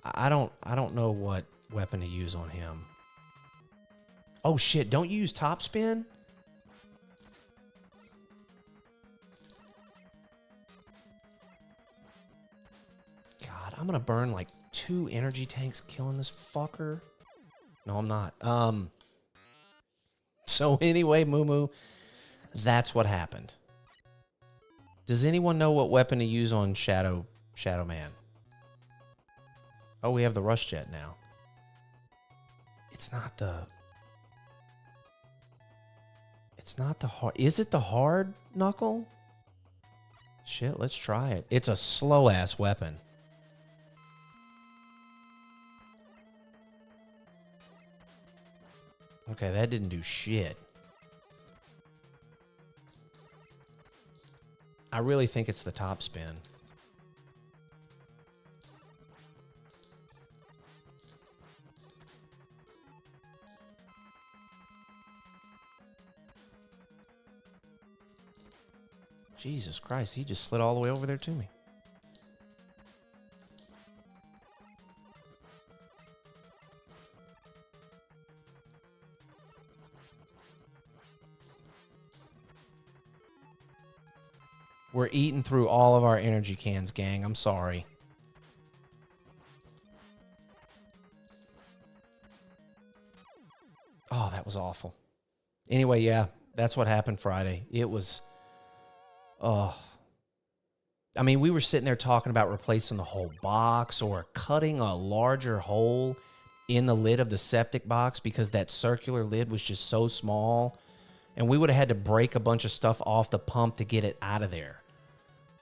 I don't know what weapon to use on him. Oh shit, don't you use top spin? God, I'm gonna burn like 2 energy tanks killing this fucker. No, I'm not. So anyway, Mumu, that's what happened. Does anyone know what weapon to use on Shadow Man? Oh, we have the Rush Jet now. It's not the hard. Is it the hard knuckle? Shit, let's try it. It's a slow ass weapon. Okay, that didn't do shit. I really think it's the top spin. Jesus Christ, he just slid all the way over there to me. We're eating through all of our energy cans, gang. I'm sorry. Oh, that was awful. Anyway, yeah, that's what happened Friday. It was... Oh, I mean, we were sitting there talking about replacing the whole box or cutting a larger hole in the lid of the septic box because that circular lid was just so small. And we would have had to break a bunch of stuff off the pump to get it out of there.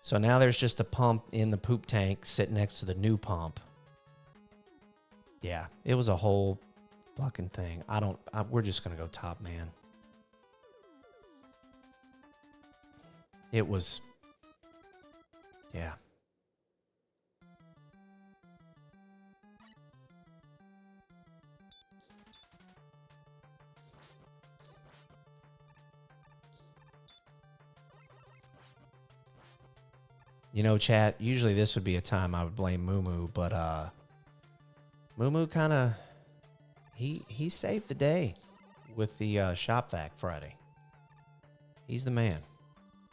So now there's just a pump in the poop tank sitting next to the new pump. Yeah, it was a whole fucking thing. We're just going to go top man. It was, yeah. You know, chat, usually this would be a time I would blame Moo, but Moo kind of, he saved the day with the shop vac Friday. He's the man.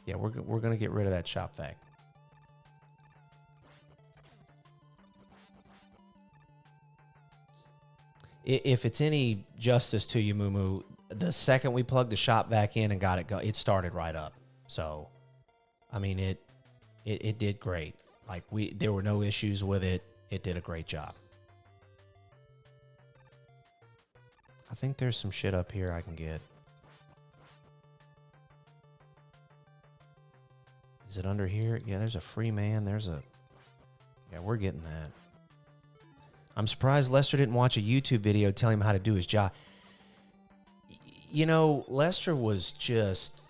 Yeah, we're going to get rid of that shop vac. If it's any justice to you, Moo, the second we plugged the shop vac in and got it it started right up. So, I mean, it did great. Like there were no issues with it. It did a great job. I think there's some shit up here I can get. Is it under here? Yeah, there's a free man. Yeah, we're getting that. I'm surprised Lester didn't watch a YouTube video telling him how to do his job. You know, Lester was just,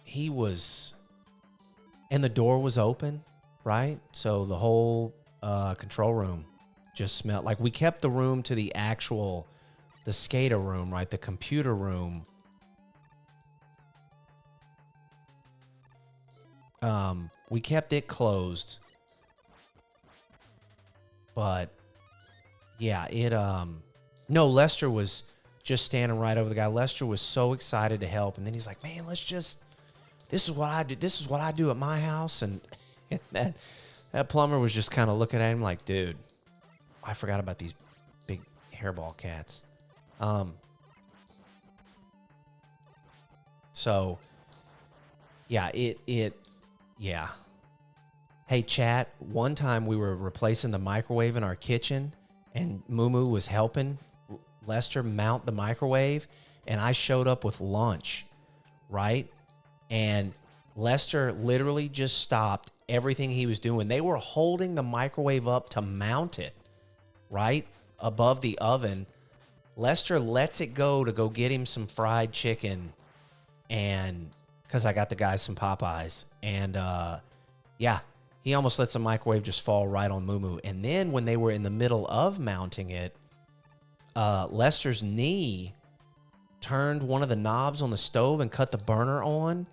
and the door was open, right? So the whole control room just smelled like we kept the room to the skater room, right? The computer room. We kept it closed, but yeah, no, Lester was just standing right over the guy. Lester was so excited to help. And then he's like, man, this is what I do. This is what I do at my house. And that plumber was just kind of looking at him like, dude, I forgot about these big hairball cats. So yeah, yeah. Hey, chat, one time we were replacing the microwave in our kitchen and Moo was helping Lester mount the microwave and I showed up with lunch, right? And Lester literally just stopped everything he was doing. They were holding the microwave up to mount it, right? Above the oven. Lester lets it go to go get him some fried chicken and because I got the guys some Popeyes. And yeah, he almost lets the microwave just fall right on Moo. And then when they were in the middle of mounting it, Lester's knee turned one of the knobs on the stove and cut the burner on,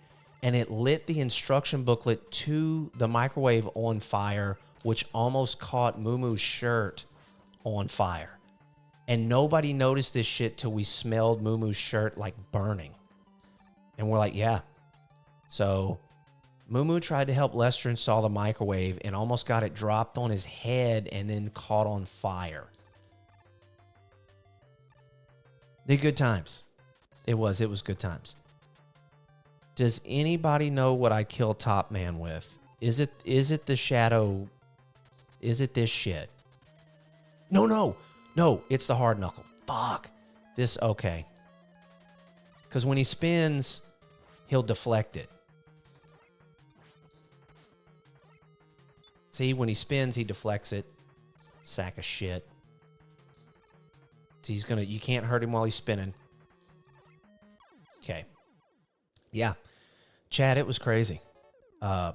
and it lit the instruction booklet to the microwave on fire, which almost caught Moo's shirt on fire. And nobody noticed this shit till we smelled Moo's shirt like burning. And we're like, yeah. So Moo tried to help Lester install the microwave and almost got it dropped on his head and then caught on fire. They're good times. It was good times. Does anybody know what I kill Top Man with? Is it the shadow? Is it this shit? No, it's the hard knuckle. Fuck. Okay. Because when he spins, he'll deflect it. See, when he spins, he deflects it. Sack of shit. So you can't hurt him while he's spinning. Okay. Yeah. Chad, it was crazy.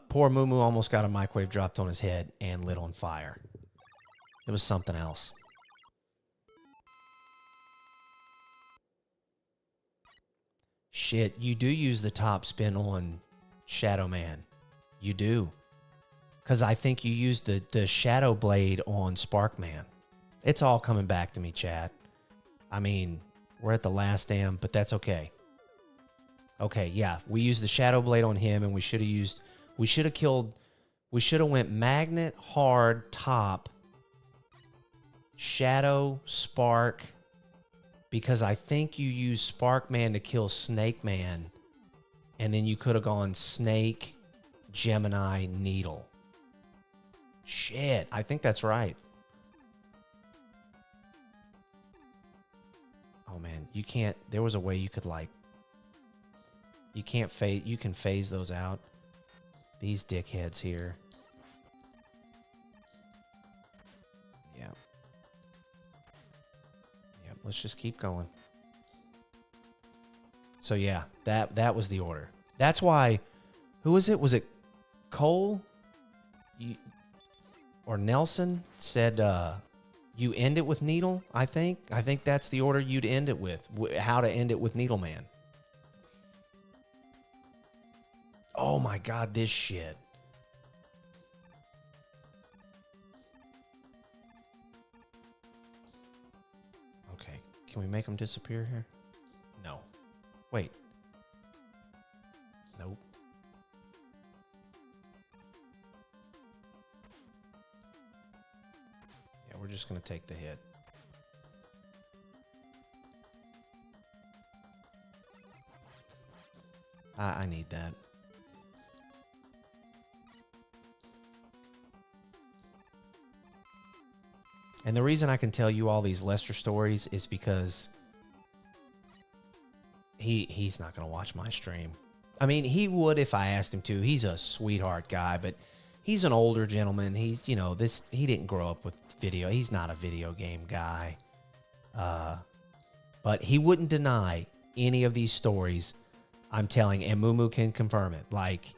Poor Moo almost got a microwave dropped on his head and lit on fire. It was something else. Shit, you do use the top spin on Shadow Man. You do. Because I think you used the Shadow Blade on Sparkman. It's all coming back to me, chat. I mean, we're at the last damn, but that's okay. Okay, yeah. We used the Shadow Blade on him, and we should have went Magnet, Hard, Top, Shadow, Spark, because I think you used Sparkman to kill Snake Man, and then you could have gone Snake, Gemini, Needle. Shit, I think that's right. You can't, there was a way you could like, you can't phase, you can phase those out. These dickheads here. Yeah. Yep, let's just keep going. So yeah, that was the order. That's why, who was it? Was it Cole? Or Nelson said you end it with Needle, I think. I think that's the order you'd end it with. How to end it with Needleman. Oh my God, this shit. Okay, can we make them disappear here? No. Wait. Nope. Yeah, we're just going to take the hit. I need that. And the reason I can tell you all these Lester stories is because he's not going to watch my stream. I mean, he would if I asked him to. He's a sweetheart guy, but he's an older gentleman. He's, you know, he didn't grow up with video. He's not a video game guy. But he wouldn't deny any of these stories I'm telling, and Moo can confirm it. Like,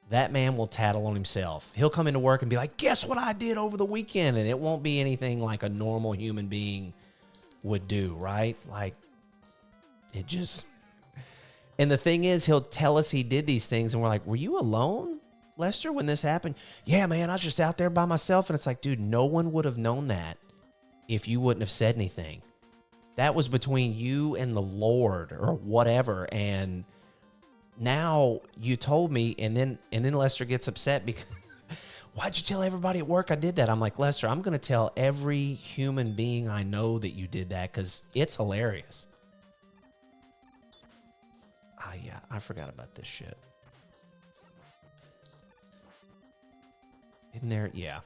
that man will tattle on himself. He'll come into work and be like, guess what I did over the weekend? And it won't be anything like a normal human being would do, right? Like, it just... And the thing is, he'll tell us he did these things, and we're like, were you alone, Lester, when this happened? Yeah, man, I was just out there by myself. And it's like, dude, no one would have known that if you wouldn't have said anything. That was between you and the Lord or whatever. And now you told me, and then Lester gets upset because, why'd you tell everybody at work I did that? I'm like, Lester, I'm going to tell every human being I know that you did that because it's hilarious. Yeah, I forgot about this shit. Isn't there? Yeah.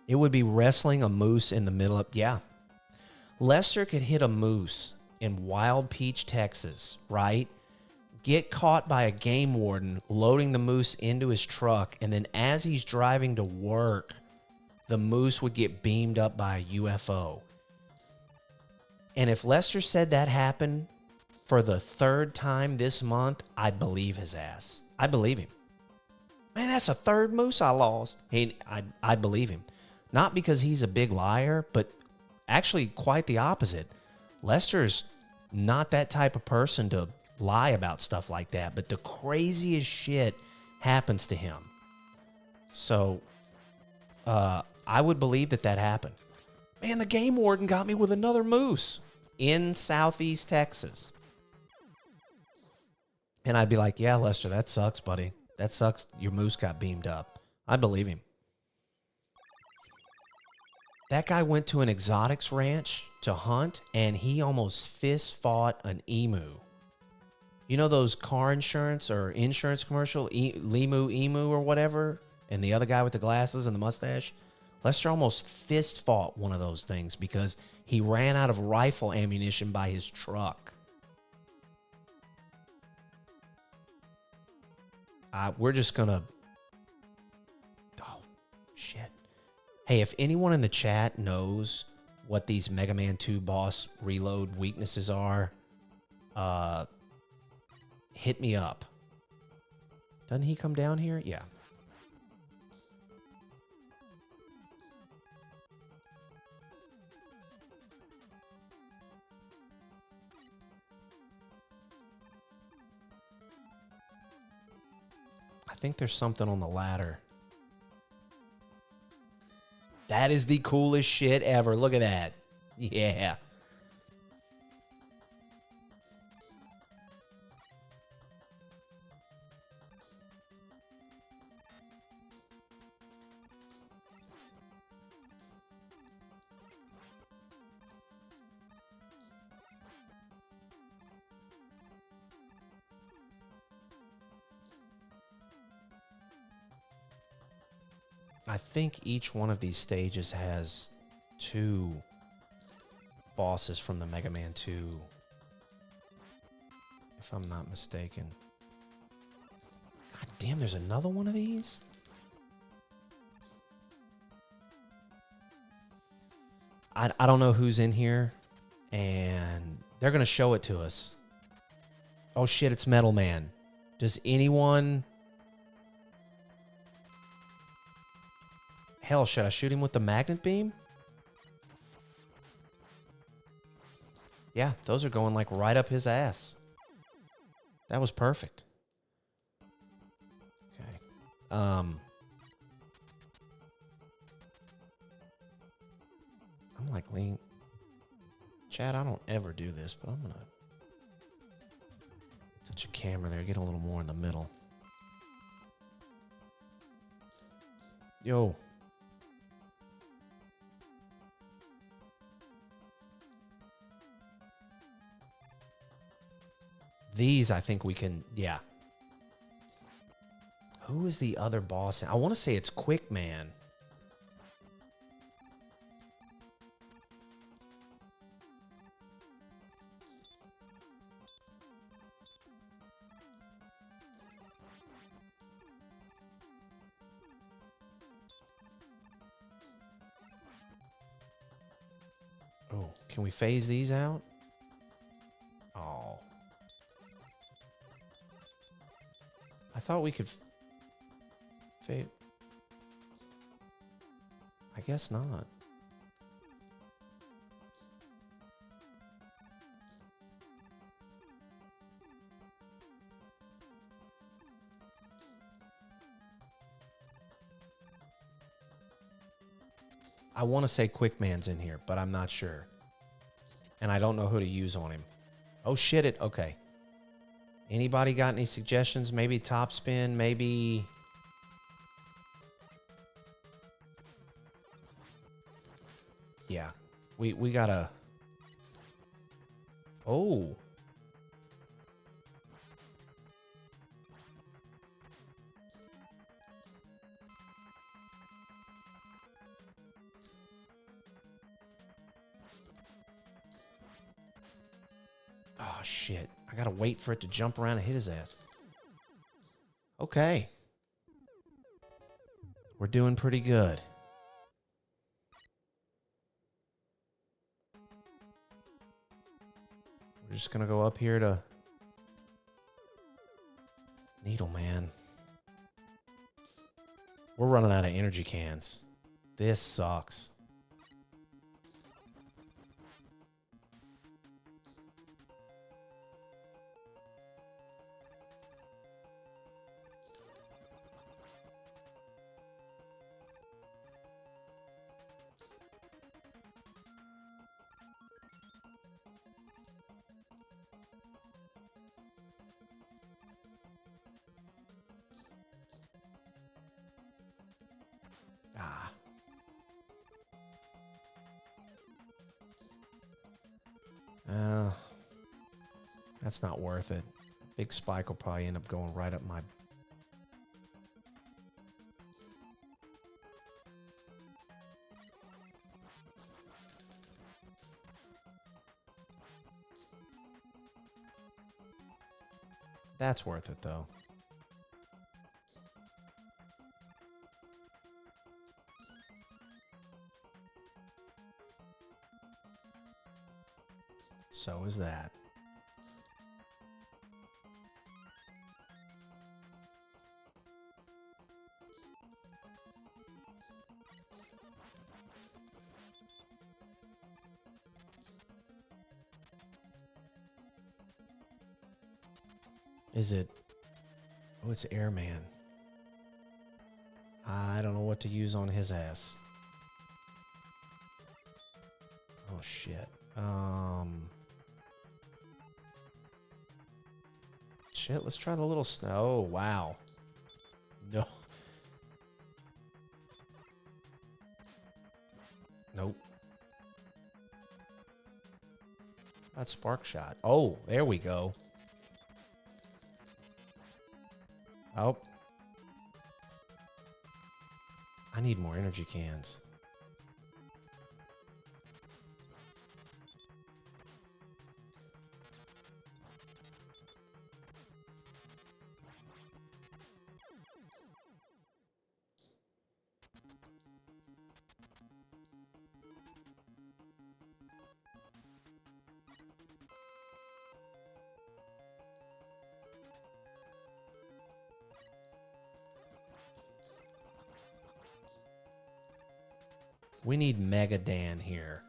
It would be wrestling a moose in the middle of... Yeah. Lester could hit a moose in Wild Peach, Texas, right? Get caught by a game warden loading the moose into his truck, and then as he's driving to work, the moose would get beamed up by a UFO. And if Lester said that happened for the third time this month, I'd believe his ass. I believe him. Man, that's a third moose I lost. I'd believe him. Not because he's a big liar, but actually quite the opposite. Lester's not that type of person to lie about stuff like that, but the craziest shit happens to him. So, I would believe that happened. Man, the game warden got me with another moose in Southeast Texas. And I'd be like, yeah, Lester, that sucks, buddy. That sucks. Your moose got beamed up. I believe him. That guy went to an exotics ranch to hunt, and he almost fist fought an emu. You know those car insurance or insurance commercial, Limu Emu or whatever, and the other guy with the glasses and the mustache? Lester almost fist fought one of those things because he ran out of rifle ammunition by his truck. We're just going to... Oh, shit. Hey, if anyone in the chat knows what these Mega Man 2 boss reload weaknesses are, hit me up. Doesn't he come down here? Yeah. I think there's something on the ladder. That is the coolest shit ever. Look at that. Yeah. I think each one of these stages has 2 bosses from the Mega Man 2. If I'm not mistaken. God damn, there's another one of these? I don't know who's in here, and they're going to show it to us. Oh shit, it's Metal Man. Does anyone... Hell, should I shoot him with the magnet beam? Yeah, those are going like right up his ass. That was perfect. Okay. I'm like lean. Chad, I don't ever do this, but I'm gonna touch a camera there, get a little more in the middle. Yo. These, I think we can, yeah. Who is the other boss? I want to say it's Quick Man. Oh, can we phase these out? Oh. I thought we could fade. I guess not. I want to say Quick Man's in here, but I'm not sure. And I don't know who to use on him. Oh shit, it. Okay. Anybody got any suggestions? Maybe top spin, maybe... Yeah. We gotta... Oh. Oh, shit. I gotta wait for it to jump around and hit his ass. Okay. We're doing pretty good. We're just gonna go up here to Needle Man. We're running out of energy cans. This sucks. Ah. That's not worth it. Big spike will probably end up going right up my... That's worth it, though. So is that. Is it? Oh, it's Airman. I don't know what to use on his ass. Oh, shit. Shit, let's try the little snow. Oh, wow. No. Nope. That's Spark Shot. Oh, there we go. Oh. I need more energy cans. We need Mega Dan here.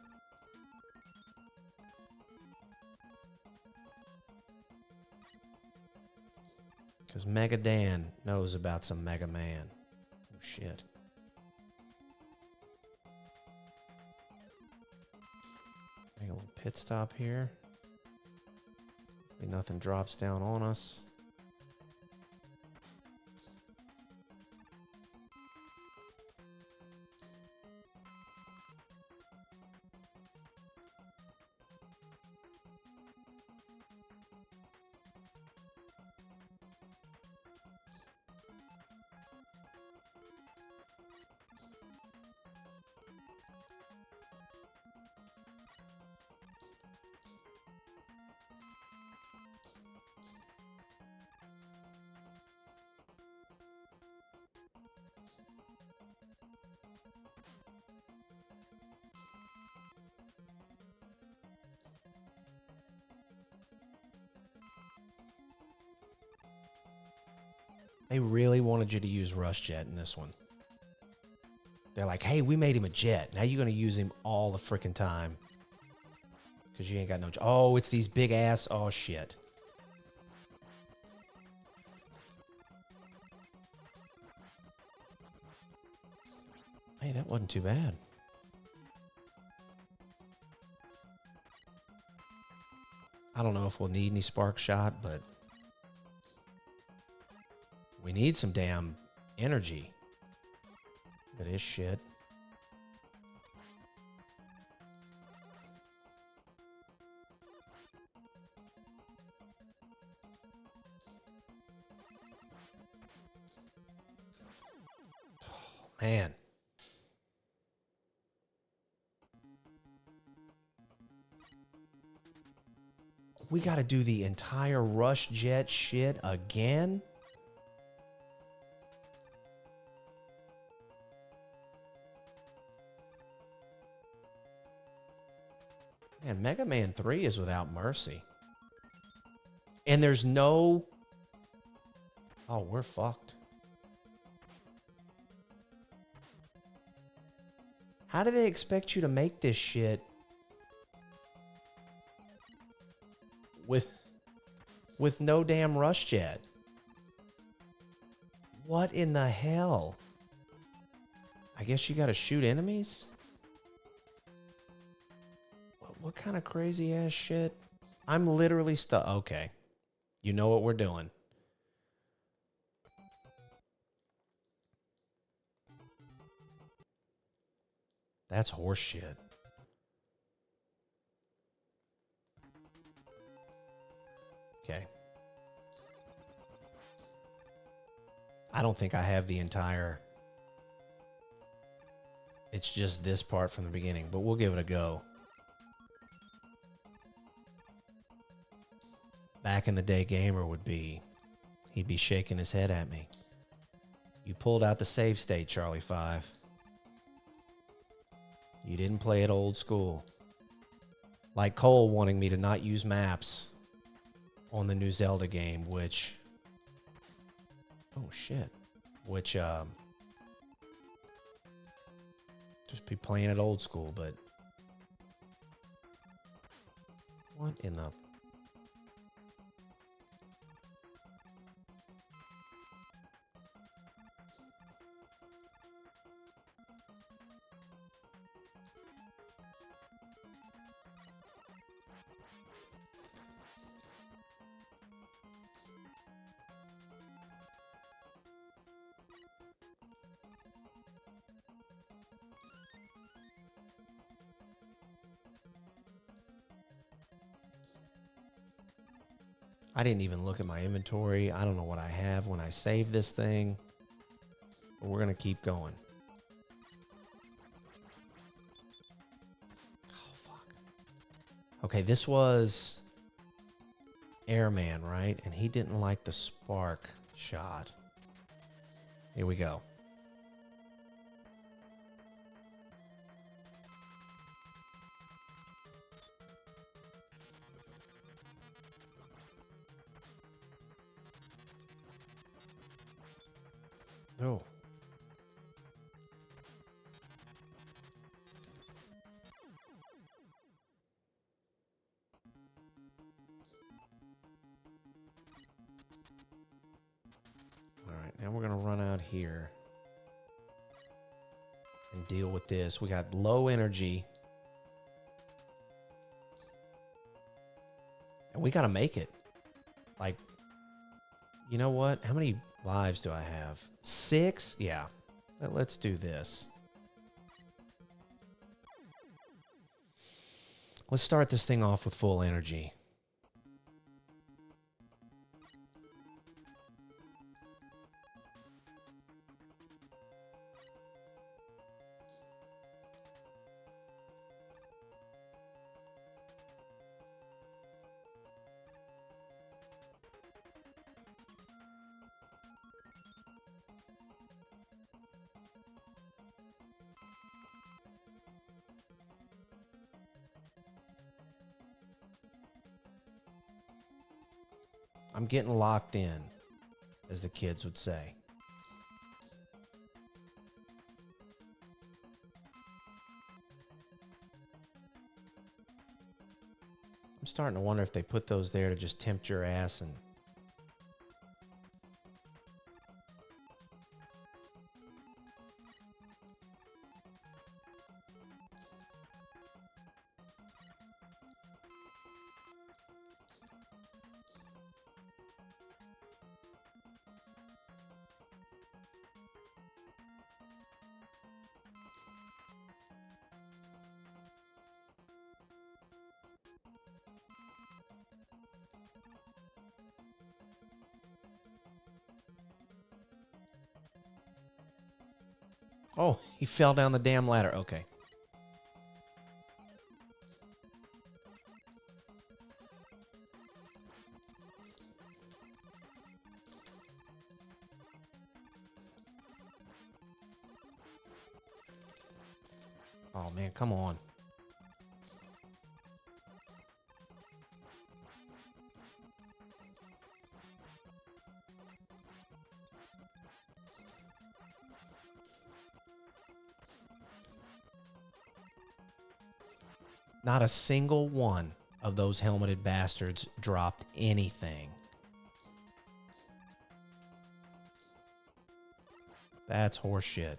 Because Mega Dan knows about some Mega Man. Oh, shit. Make a little pit stop here. Hopefully nothing drops down on us. They really wanted you to use Rush Jet in this one. They're like, hey, we made him a jet. Now you're going to use him all the freaking time. Because you ain't got no... Oh, it's these big ass... Oh, shit. Hey, that wasn't too bad. I don't know if we'll need any spark shot, but... We need some damn energy. That is shit. Oh, man. We got to do the entire Rush Jet shit again? Man, Mega Man 3 is without mercy. And there's no... Oh, we're fucked. How do they expect you to make this shit with no damn Rush Jet? What in the hell? I guess you gotta shoot enemies? What kind of crazy ass shit? I'm literally stuck. Okay. You know what we're doing. That's horse shit. Okay. I don't think I have the entire... It's just this part from the beginning, but we'll give it a go. Back in the day, Gamer would be... He'd be shaking his head at me. You pulled out the save state, Charlie 5. You didn't play it old school. Like Cole wanting me to not use maps on the new Zelda game, which... Oh, shit. Which, just be playing it old school, but... What in the... I didn't even look at my inventory. I don't know what I have when I save this thing. But we're going to keep going. Oh, fuck. Okay, this was Airman, right? And he didn't like the spark shot. Here we go. Oh. Now we're going to run out here and deal with this. We got low energy. And we got to make it. Like, you know what? How many lives do I have? 6? Yeah. Let's do this. Let's start this thing off with full energy. I'm getting locked in, as the kids would say. I'm starting to wonder if they put those there to just tempt your ass and... Oh, he fell down the damn ladder. Okay. Oh, man, come on. Not a single one of those helmeted bastards dropped anything. That's horseshit.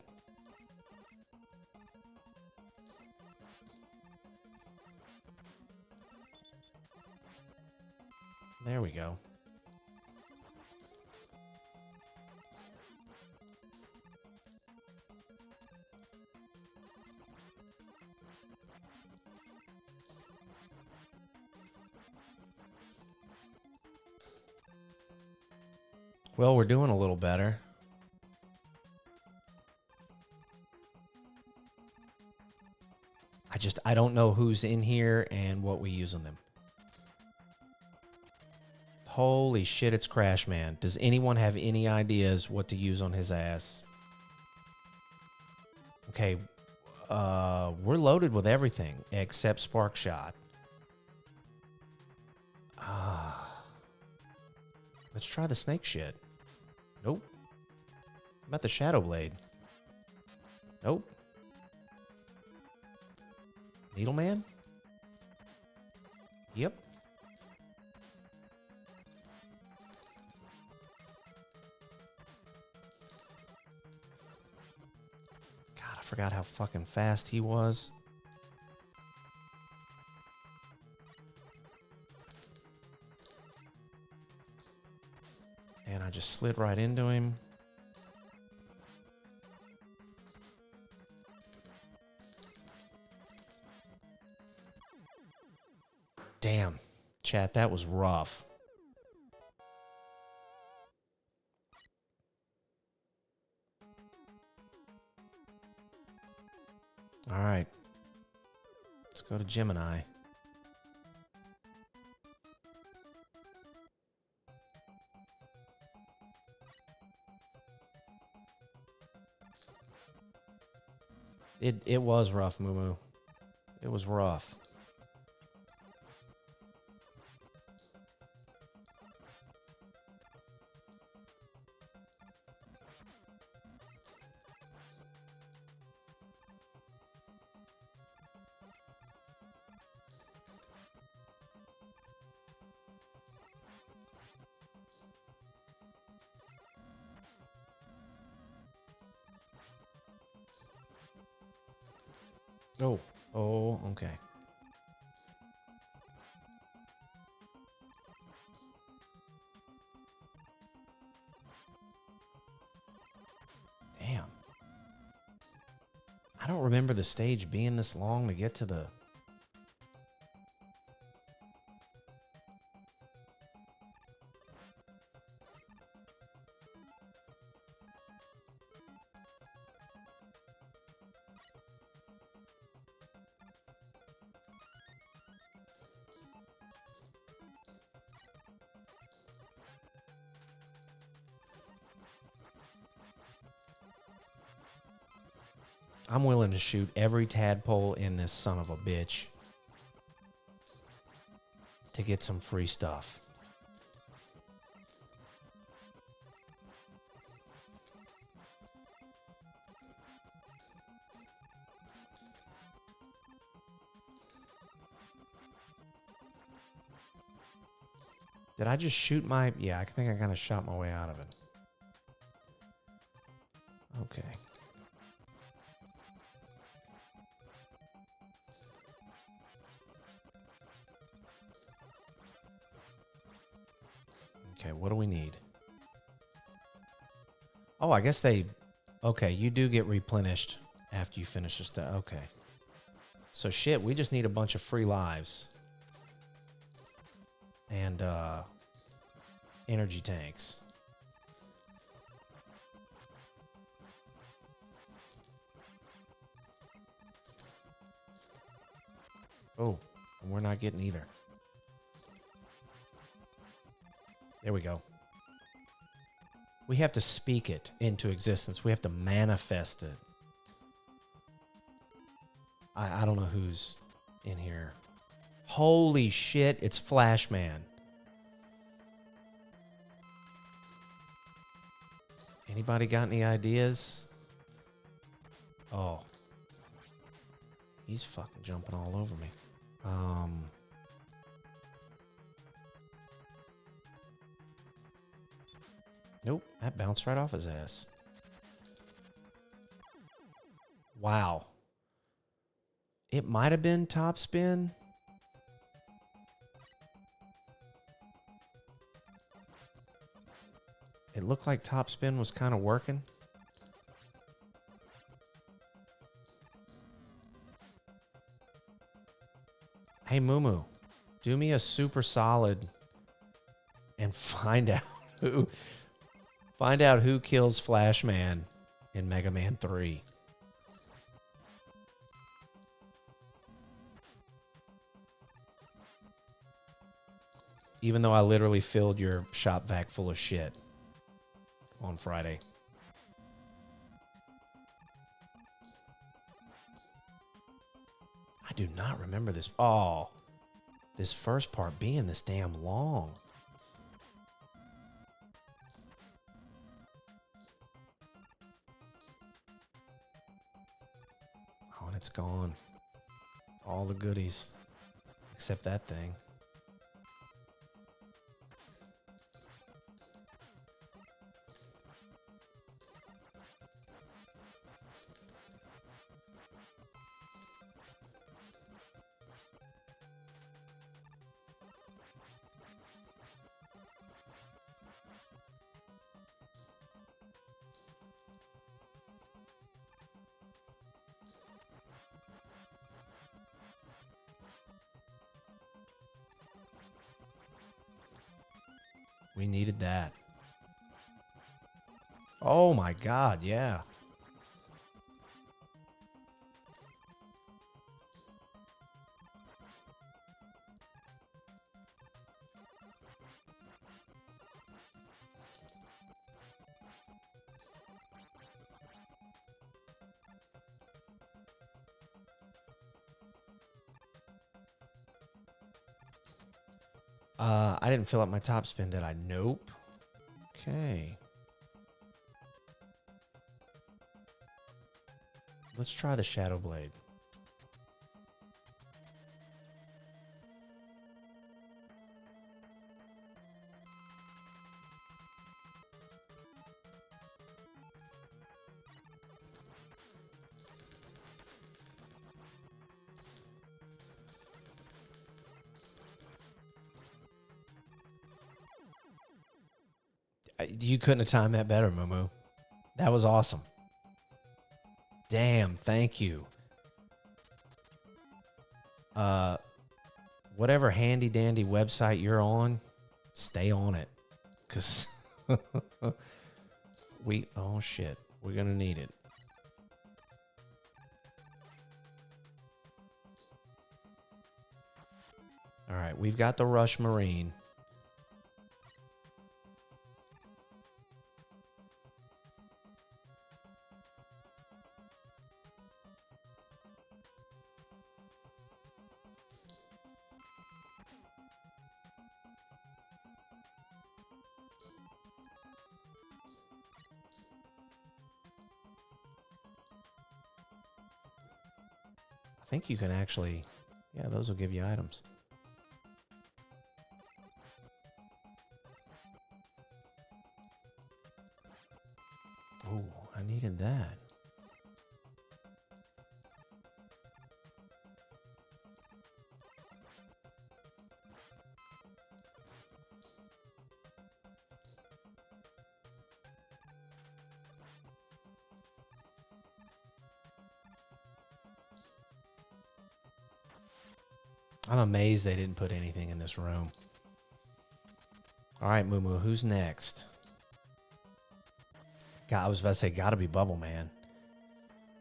There we go. Well, we're doing a little better. I don't know who's in here and what we use on them. Holy shit, it's Crash Man. Does anyone have any ideas what to use on his ass? Okay, we're loaded with everything except Spark Shot. Let's try the snake shit. Nope. How about the Shadow Blade? Nope. Needleman? Yep. God, I forgot how fucking fast he was. And I just slid right into him. Damn, chat, that was rough. All right. Let's go to Gemini. It was rough, Moo Moo. It was rough. Oh. Oh, okay. Damn. I don't remember the stage being this long to get to the... I'm willing to shoot every tadpole in this son of a bitch to get some free stuff. Did I just shoot my... Yeah, I think I kind of shot my way out of it. Okay. Okay, what do we need? Oh, I guess they... Okay, you do get replenished after you finish the stuff. Okay. So shit, we just need a bunch of free lives. And, energy tanks. Oh, and we're not getting either. There we go. We have to speak it into existence. We have to manifest it. I don't know who's in here. Holy shit, it's Flashman. Anybody got any ideas? Oh. He's fucking jumping all over me. Nope, that bounced right off his ass. Wow. It might have been top spin. It looked like top spin was kind of working. Hey, Mumu, do me a super solid and find out who kills Flashman in Mega Man 3. Even though I literally filled your shop vac full of shit on Friday. I do not remember this. Oh, this first part being this damn long. Oh, and it's gone. All the goodies. Except that thing. We needed that. Oh my God, yeah. I didn't fill up my top spin, did I? Nope. Okay. Let's try the Shadow Blade. You couldn't have timed that better, Moo. That was awesome. Damn, thank you. Whatever handy dandy website you're on, stay on it. Cause oh shit, we're gonna need it. All right, we've got the Rush Marine. I think you can actually, yeah, those will give you items. Oh, I needed that. I'm amazed they didn't put anything in this room. All right, Moo, who's next? God, I was about to say, gotta be Bubble Man.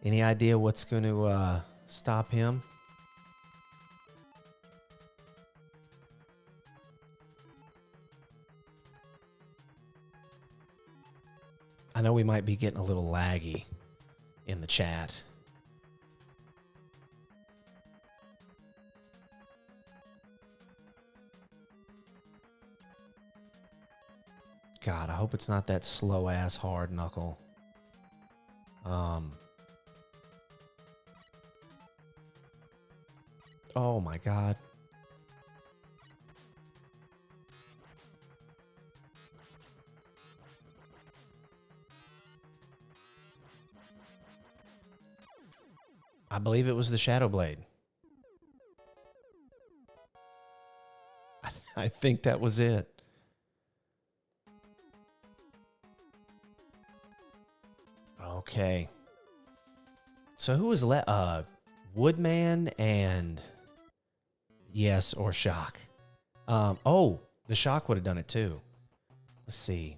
Any idea what's going to stop him? I know we might be getting a little laggy in the chat. God, I hope it's not that slow ass hard knuckle. Oh my God. I believe it was the Shadow Blade. I think that was it. Okay. So who was Woodman and yes, or Shock. Oh, the Shock would have done it too. Let's see.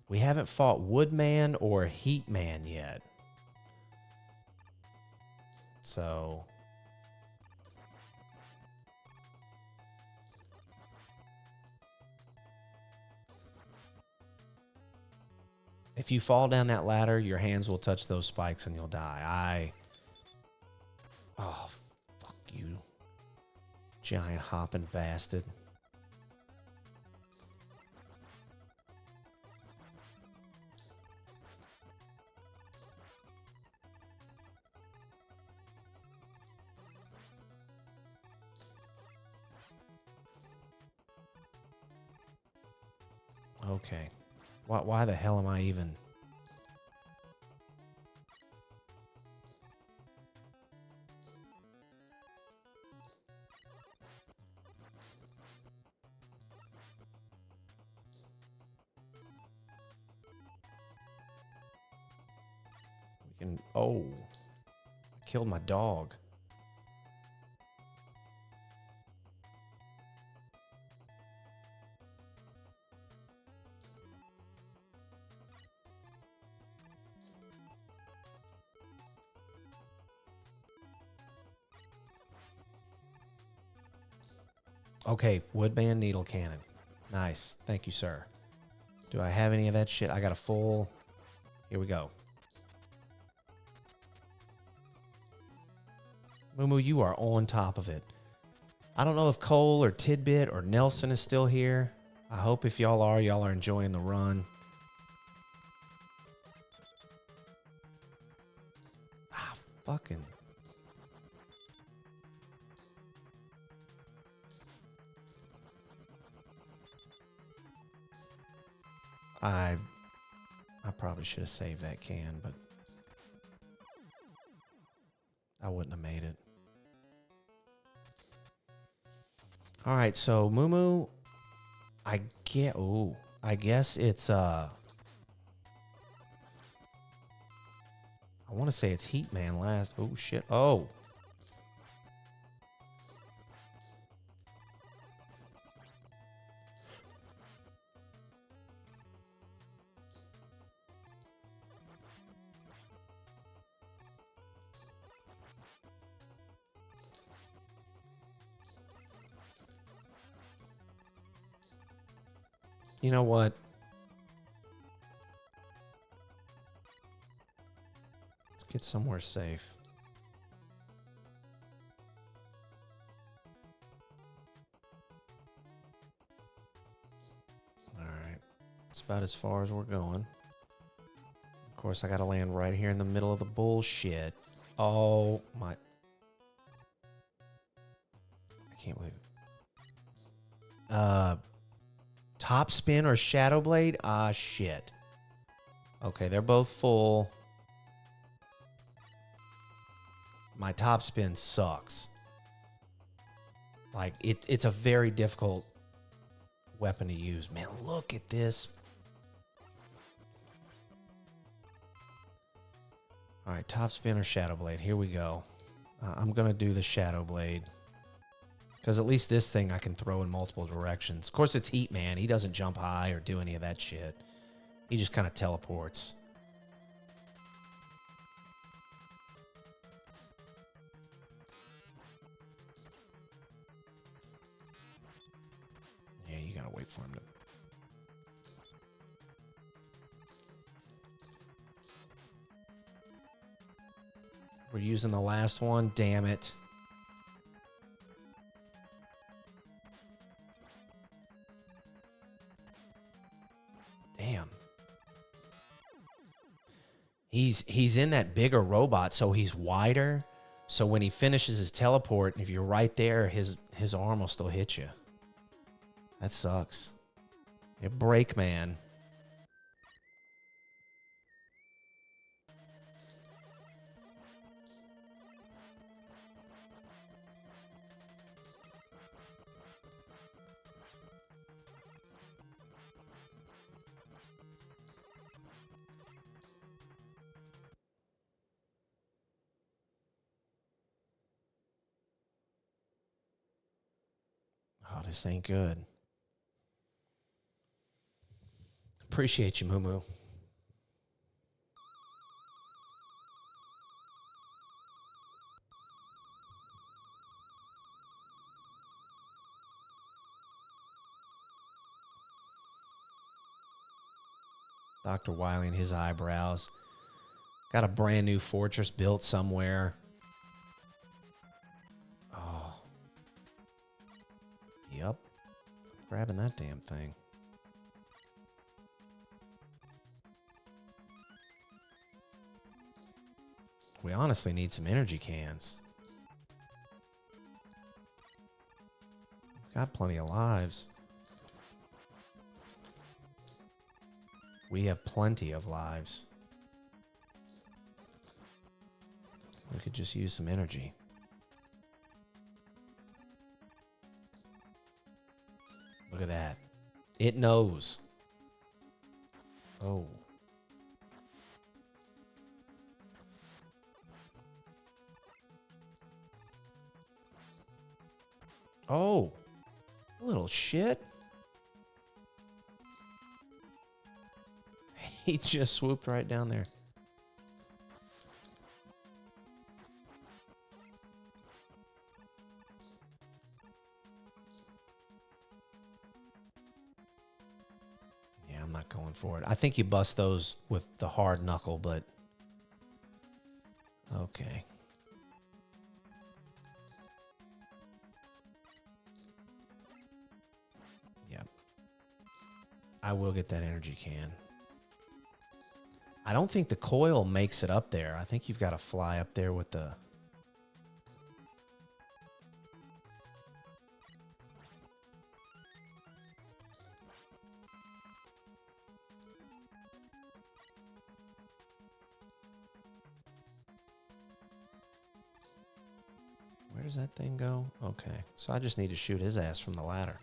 We haven't fought Woodman or Heatman yet. So if you fall down that ladder, your hands will touch those spikes and you'll die. Oh, fuck you. Giant hopping bastard. Okay. Why the hell am I even... We can... Oh. I killed my dog. Okay, Woodman Needle Cannon. Nice. Thank you, sir. Do I have any of that shit? I got a full... Here we go. Moo, you are on top of it. I don't know if Cole or Tidbit or Nelson is still here. I hope if y'all are enjoying the run. Ah, fucking... I probably should have saved that can, but I wouldn't have made it. All right, so Moo, I get... Ooh, I guess it's I want to say it's Heat Man last. Oh shit. Oh. You know what? Let's get somewhere safe. All right. It's about as far as we're going. Of course, I got to land right here in the middle of the bullshit. Oh, my. I can't believe it. Top spin or Shadow Blade? Ah, shit. Okay, they're both full. My top spin sucks. Like, it's a very difficult weapon to use. Man, look at this. All right, top spin or Shadow Blade. Here we go. I'm going to do the Shadow Blade. Because at least this thing I can throw in multiple directions. Of course, it's Heat Man. He doesn't jump high or do any of that shit. He just kind of teleports. Yeah, you gotta wait for him to... We're using the last one. Damn it. Damn. He's in that bigger robot, so he's wider. So when he finishes his teleport, if you're right there, his arm will still hit you. That sucks. Yeah, break, man. Oh, this ain't good. Appreciate you, Moo Moo. Dr. Wily and his eyebrows. Got a brand new fortress built somewhere. Oh. Yep. Grabbing that damn thing. We honestly need some energy cans. We've got plenty of lives. We have plenty of lives. We could just use some energy. Look at that. It knows. Oh. Oh. Little shit. He just swooped right down there. Yeah, I'm not going for it. I think you bust those with the hard knuckle, but... Okay. Yep. I will get that energy can. I don't think the coil makes it up there. I think you've got to fly up there with the... Where does that thing go? Okay, so I just need to shoot his ass from the ladder.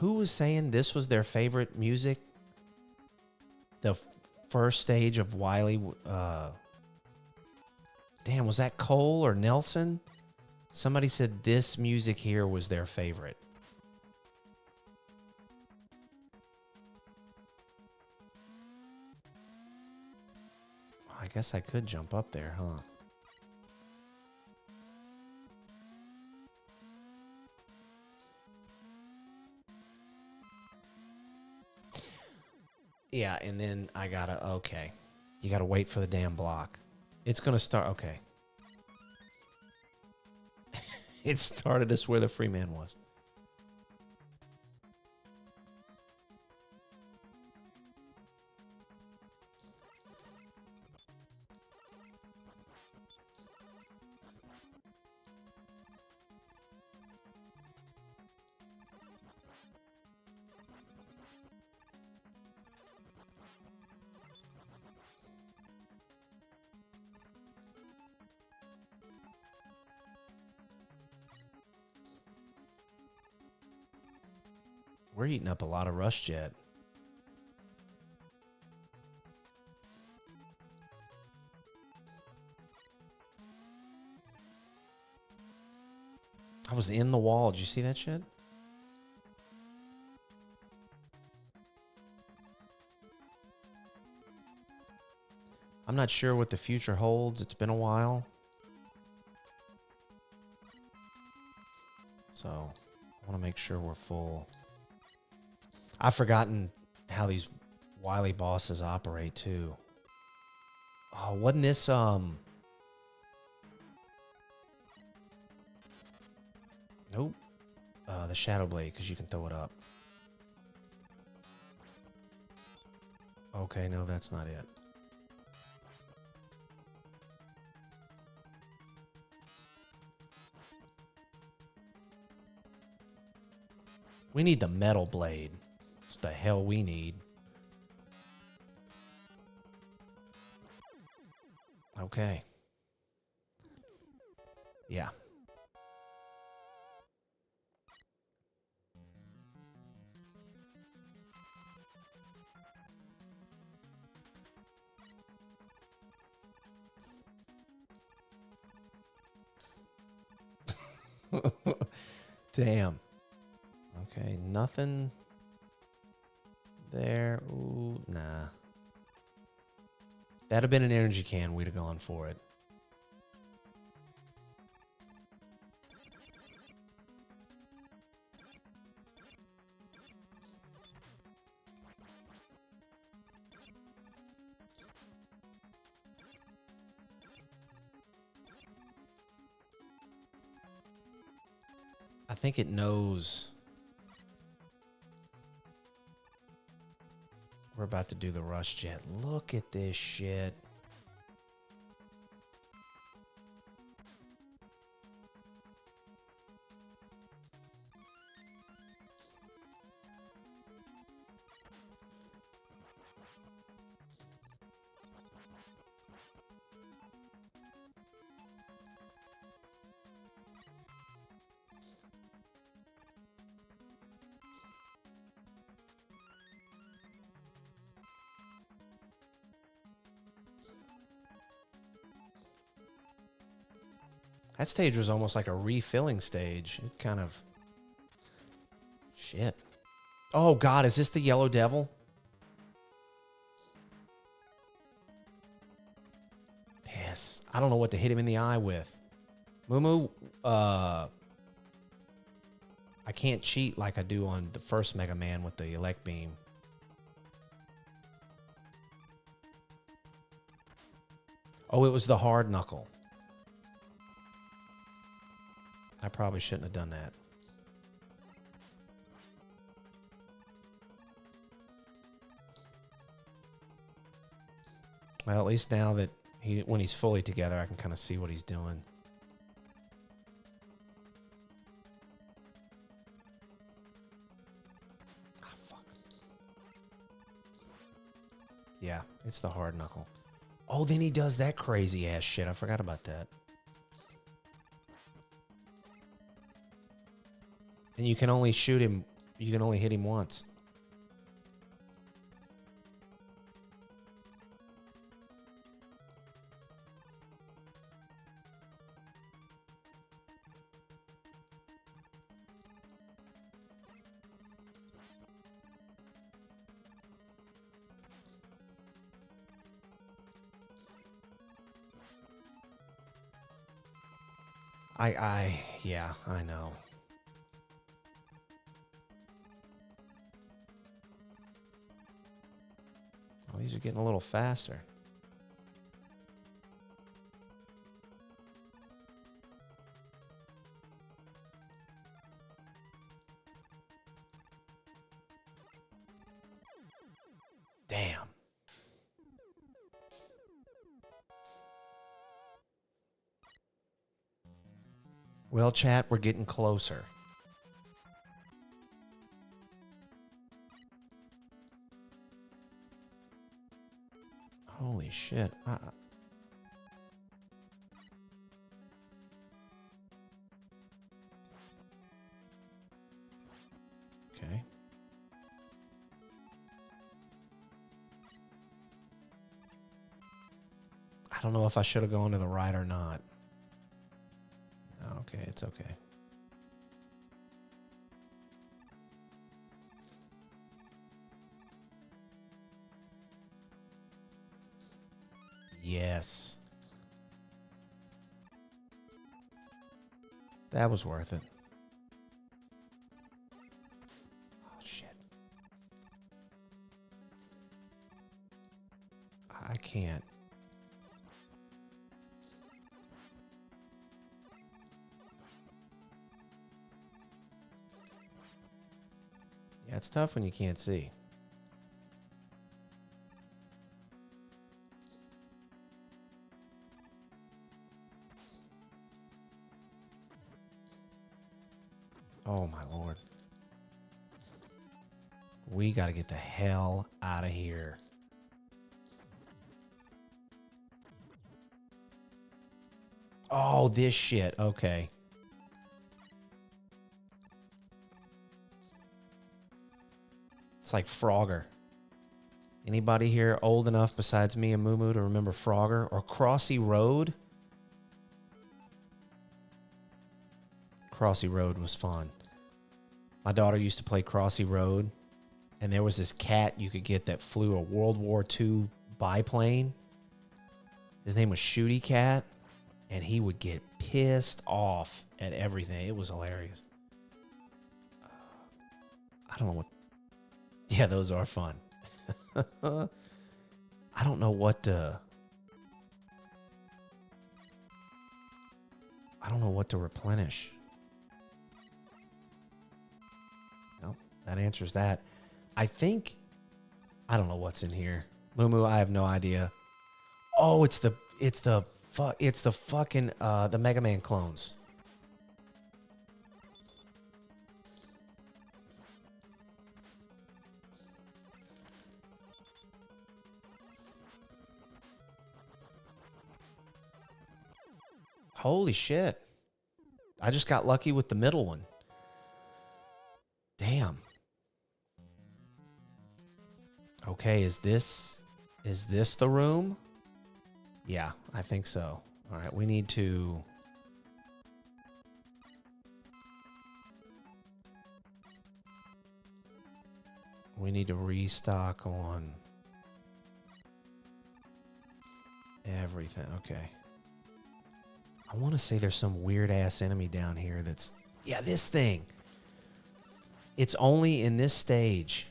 Who was saying this was their favorite music? The first stage of Wily. Damn, was that Cole or Nelson? Somebody said this music here was their favorite. I guess I could jump up there, huh? Yeah, and then I gotta, okay. You gotta wait for the damn block. It's gonna start, okay. It started us where the free man was. We're eating up a lot of Rush Jet. I was in the wall. Did you see that shit? I'm not sure what the future holds. It's been a while. So I want to make sure we're full. I've forgotten how these Wily bosses operate too. Oh, wasn't this Nope. The Shadow Blade, because you can throw it up. Okay, no, that's not it. We need the Metal Blade. It's the hell we need. Okay. Yeah. Damn. Okay, nothing there. Ooh, nah. That'd have been an energy can. We'd have gone for it. I think it knows we're about to do the Rush Jet. Look at this shit. That stage was almost like a refilling stage. It kind of... Shit. Oh, God, is this the Yellow Devil? Piss. I don't know what to hit him in the eye with. Moo, I can't cheat like I do on the first Mega Man with the Elect Beam. Oh, it was the hard knuckle. I probably shouldn't have done that. Well, at least now that when he's fully together, I can kind of see what he's doing. Ah, fuck. Yeah, it's the hard knuckle. Oh, then he does that crazy ass shit. I forgot about that. And you can only shoot him You can only hit him once. Yeah, I know. Oh, these are getting a little faster. Damn. Well, chat, we're getting closer. Holy shit. Okay. I don't know if I should have gone to the right or not. Okay, it's okay. Yes. That was worth it. Oh, shit. I can't. Yeah, it's tough when you can't see. Oh, my Lord. We got to get the hell out of here. Oh, this shit. Okay. It's like Frogger. Anybody here old enough besides me and Moo to remember Frogger or Crossy Road? Crossy Road was fun. My daughter used to play Crossy Road, and there was this cat you could get that flew a World War II biplane. His name was Shooty Cat, and he would get pissed off at everything. It was hilarious. I don't know what... Yeah, those are fun. I don't know what to... I don't know what to replenish. Nope, that answers that. I think... I don't know what's in here. Moo, I have no idea. Oh, it's the fucking the Mega Man clones. Holy shit. I just got lucky with the middle one. Damn. Okay, is this the room? Yeah, I think so. All right, we need to... We need to restock on everything. Okay. I want to say there's some weird-ass enemy down here that's... Yeah, this thing. It's only in this stage.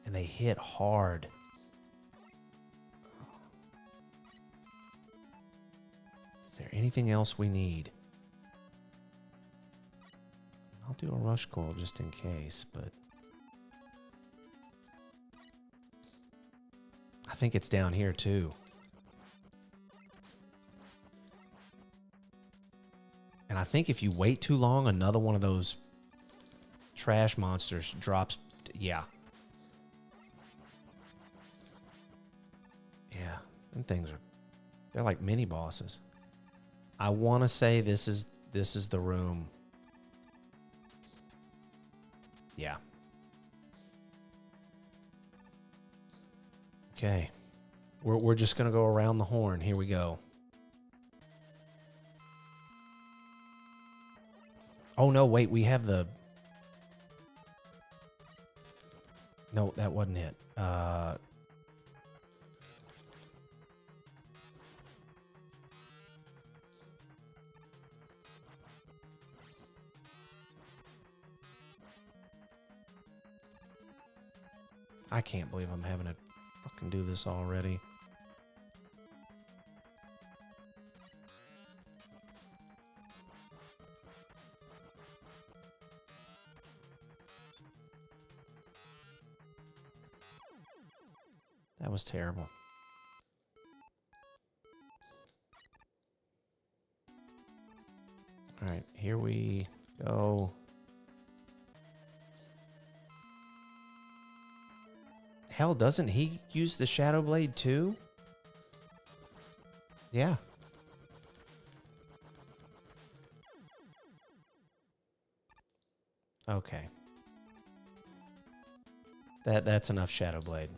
And they hit hard. Is there anything else we need? I'll do a rush coil just in case, but... I think it's down here, too. And I think if you wait too long, another one of those trash monsters drops. Yeah. Yeah. Them things are... They're like mini bosses. I want to say this is the room. Yeah. Okay. We're just going to go around the horn. Here we go. Oh, no, wait. We have the... No, that wasn't it. I can't believe I'm having to fucking do this already. That was terrible. All right, here we go. Hell, doesn't he use the Shadow Blade too? Yeah. Okay. That's enough Shadow Blade.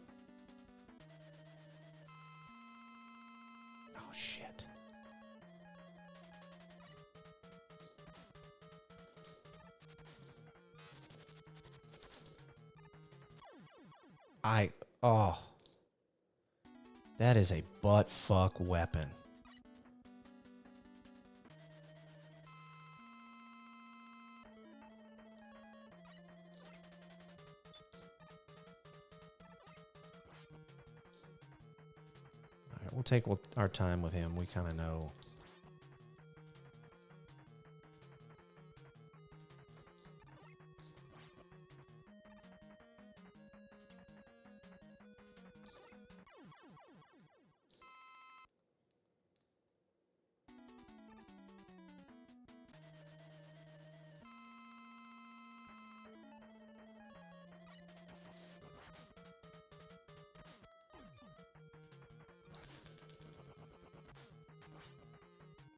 Oh shit. Oh. That is a butt fuck weapon. All right, we'll take our time with him. We kind of know.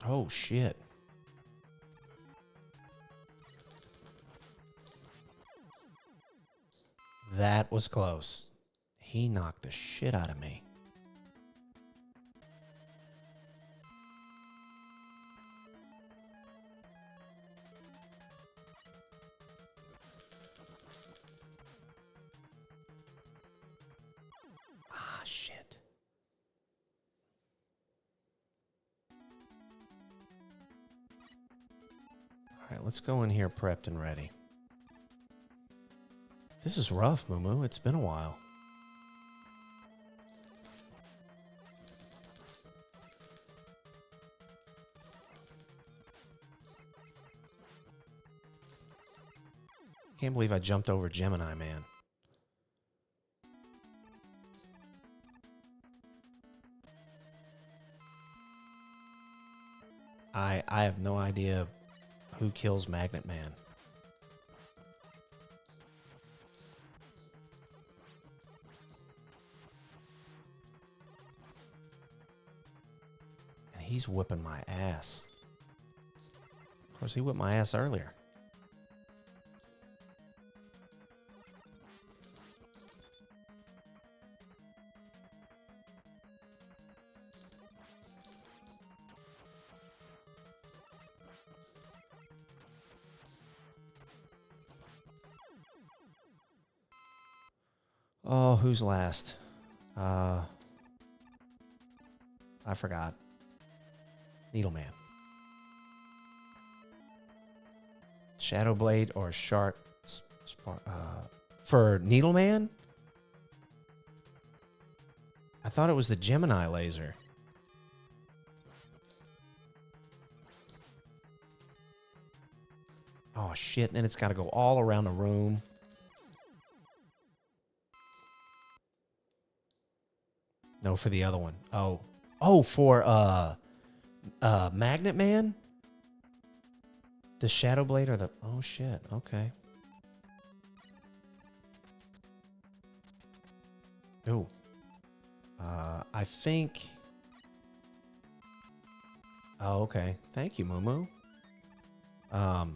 Oh, shit. That was close. He knocked the shit out of me. Ah, shit. All right, let's go in here prepped and ready. This is rough, Mumu. It's been a while. Can't believe I jumped over Gemini Man. I have no idea who kills Magnet Man. And he's whipping my ass. Of course, he whipped my ass earlier. Oh, who's last? I forgot. Needleman. Shadowblade or Shark... for Needleman? I thought it was the Gemini laser. Oh, shit. And then it's got to go all around the room. No, for the other one. Oh. Oh, for Magnet Man? The Shadow Blade or the... Oh, shit. Okay. Ooh. I think... Oh, okay. Thank you, Mumu. I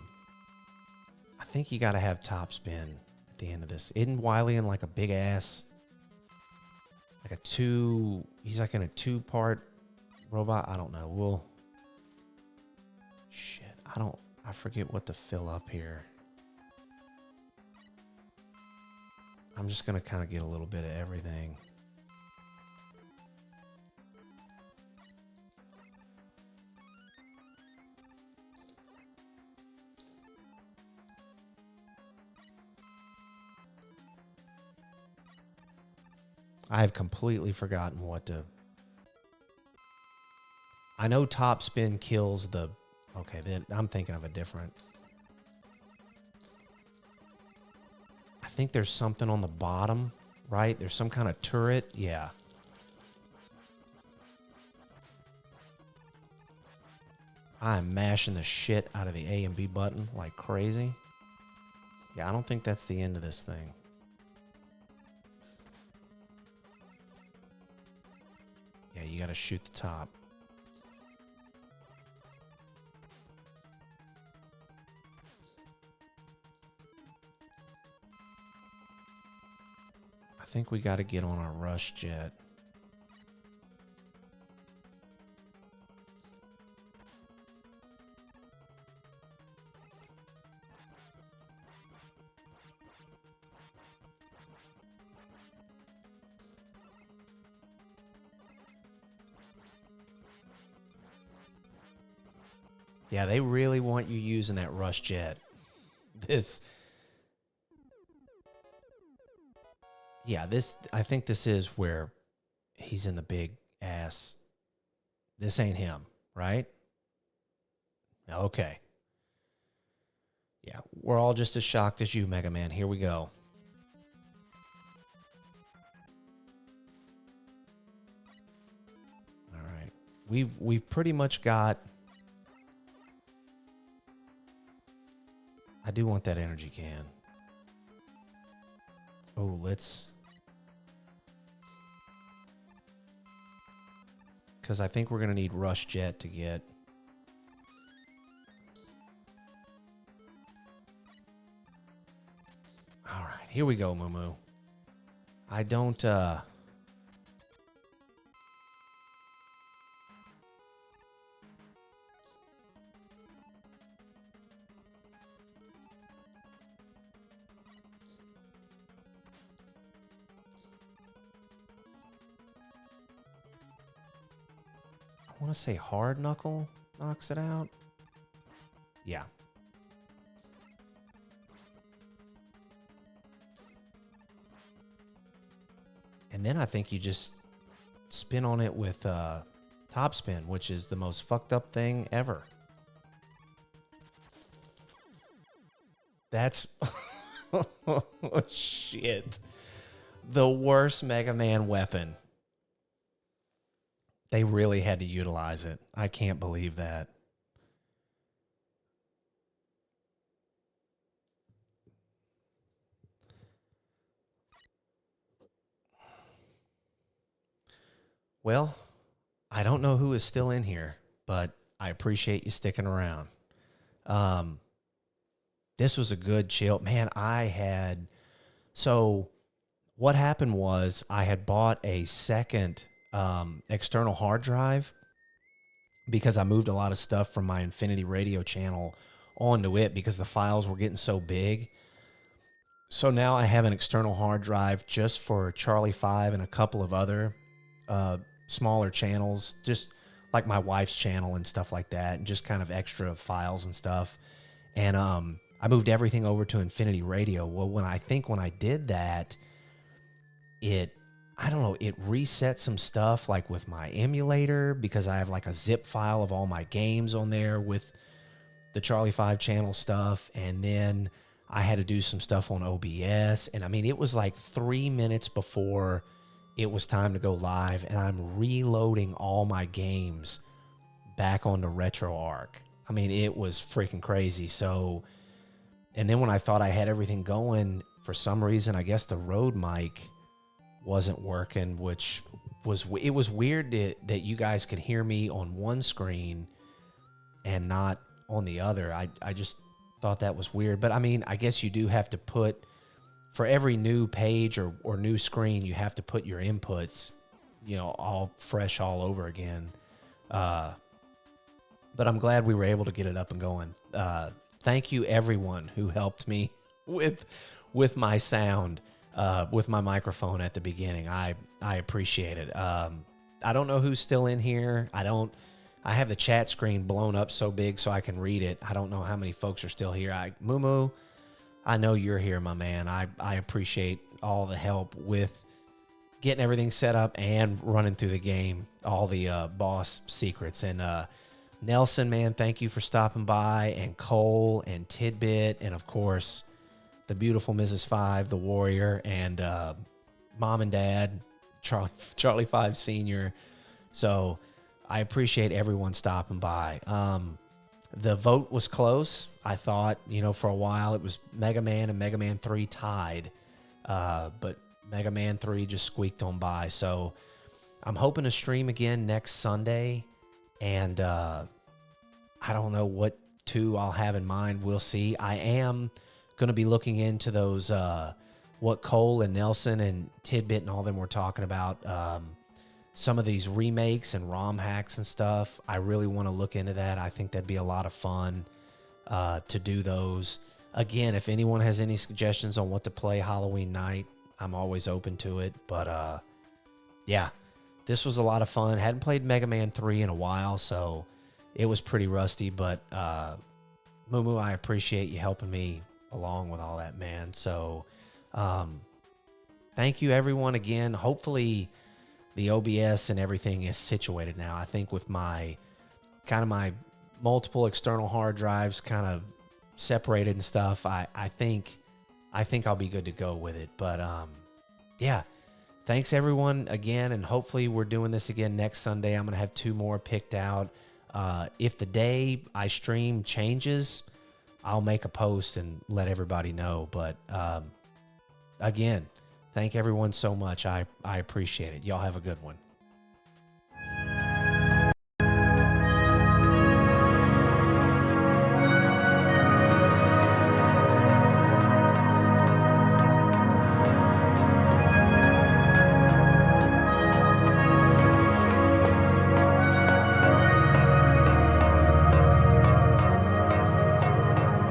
think you got to have top spin at the end of this? Isn't Wily in like a big ass, like a he's like in a 2-part robot? I don't know. Shit, I forget what to fill up here. I'm just going to kind of get a little bit of everything. I have completely forgotten what to... I know top spin kills the... Okay, then I'm thinking of a different... I think there's something on the bottom, right? There's some kind of turret. Yeah. I'm mashing the shit out of the A and B button like crazy. Yeah, I don't think that's the end of this thing. Yeah, you got to shoot the top. I think we got to get on our rush jet. Yeah, they really want you using that rush jet. I think this is where he's in the big ass. This ain't him, right? Okay. Yeah, we're all just as shocked as you, Mega Man. Here we go. All right. We've pretty much got... I do want that energy can. Oh, let's... Because I think we're going to need Rush Jet to get... All right, here we go, Moo. I don't... I want to say Hard Knuckle knocks it out. Yeah. And then I think you just spin on it with top spin, which is the most fucked up thing ever. That's... oh, shit. The worst Mega Man weapon. They really had to utilize it. I can't believe that. Well, I don't know who is still in here, but I appreciate you sticking around. This was a good chill. Man, So what happened was I had bought a second... external hard drive because I moved a lot of stuff from my Infinity Radio channel onto it because the files were getting so big. So now I have an external hard drive just for Charlie 5 and a couple of other smaller channels, just like my wife's channel and stuff like that, and just kind of extra files and stuff. And I moved everything over to Infinity Radio. Well, when I did that, I don't know, it reset some stuff like with my emulator because I have like a zip file of all my games on there with the Charlie 5 channel stuff. And then I had to do some stuff on OBS. And I mean, it was like 3 minutes before it was time to go live. And I'm reloading all my games back onto RetroArch. I mean, it was freaking crazy. So, and then when I thought I had everything going, for some reason, I guess the Rode mic wasn't working, which was weird that you guys could hear me on one screen and not on the other. I just thought that was weird. But I mean, I guess you do have to put for every new page or new screen, you have to put your inputs, all fresh all over again. But I'm glad we were able to get it up and going. Thank you, everyone who helped me with my sound, with my microphone at the beginning. I appreciate it. I don't know who's still in here. I have the chat screen blown up so big so I can read it. I don't know how many folks are still here. Mumu, I know you're here, my man. I appreciate all the help with getting everything set up and running through the game, all the boss secrets. And Nelson, man, thank you for stopping by, and Cole and Tidbit, and of course the beautiful Mrs. Five, the warrior, and mom and dad, Charlie Five Sr. So I appreciate everyone stopping by. The vote was close. I thought, for a while it was Mega Man and Mega Man 3 tied, but Mega Man 3 just squeaked on by. So I'm hoping to stream again next Sunday, and I don't know what 2 I'll have in mind. We'll see. I am going to be looking into those, what Cole and Nelson and Tidbit and all them were talking about, some of these remakes and ROM hacks and stuff. I really want to look into that. I think that'd be a lot of fun to do those. Again, if anyone has any suggestions on what to play Halloween night, I'm always open to it. But yeah, this was a lot of fun. Hadn't played Mega Man 3 in a while, so it was pretty rusty. But Mumu, I appreciate you helping me along with all that, man. So thank you, everyone, again. Hopefully the OBS and everything is situated now. I think with my multiple external hard drives kind of separated and stuff, I think I'll be good to go with it. But yeah, thanks everyone again, and hopefully we're doing this again next Sunday. I'm gonna have 2 more picked out. If the day I stream changes, I'll make a post and let everybody know. But again, thank everyone so much. I appreciate it. Y'all have a good one.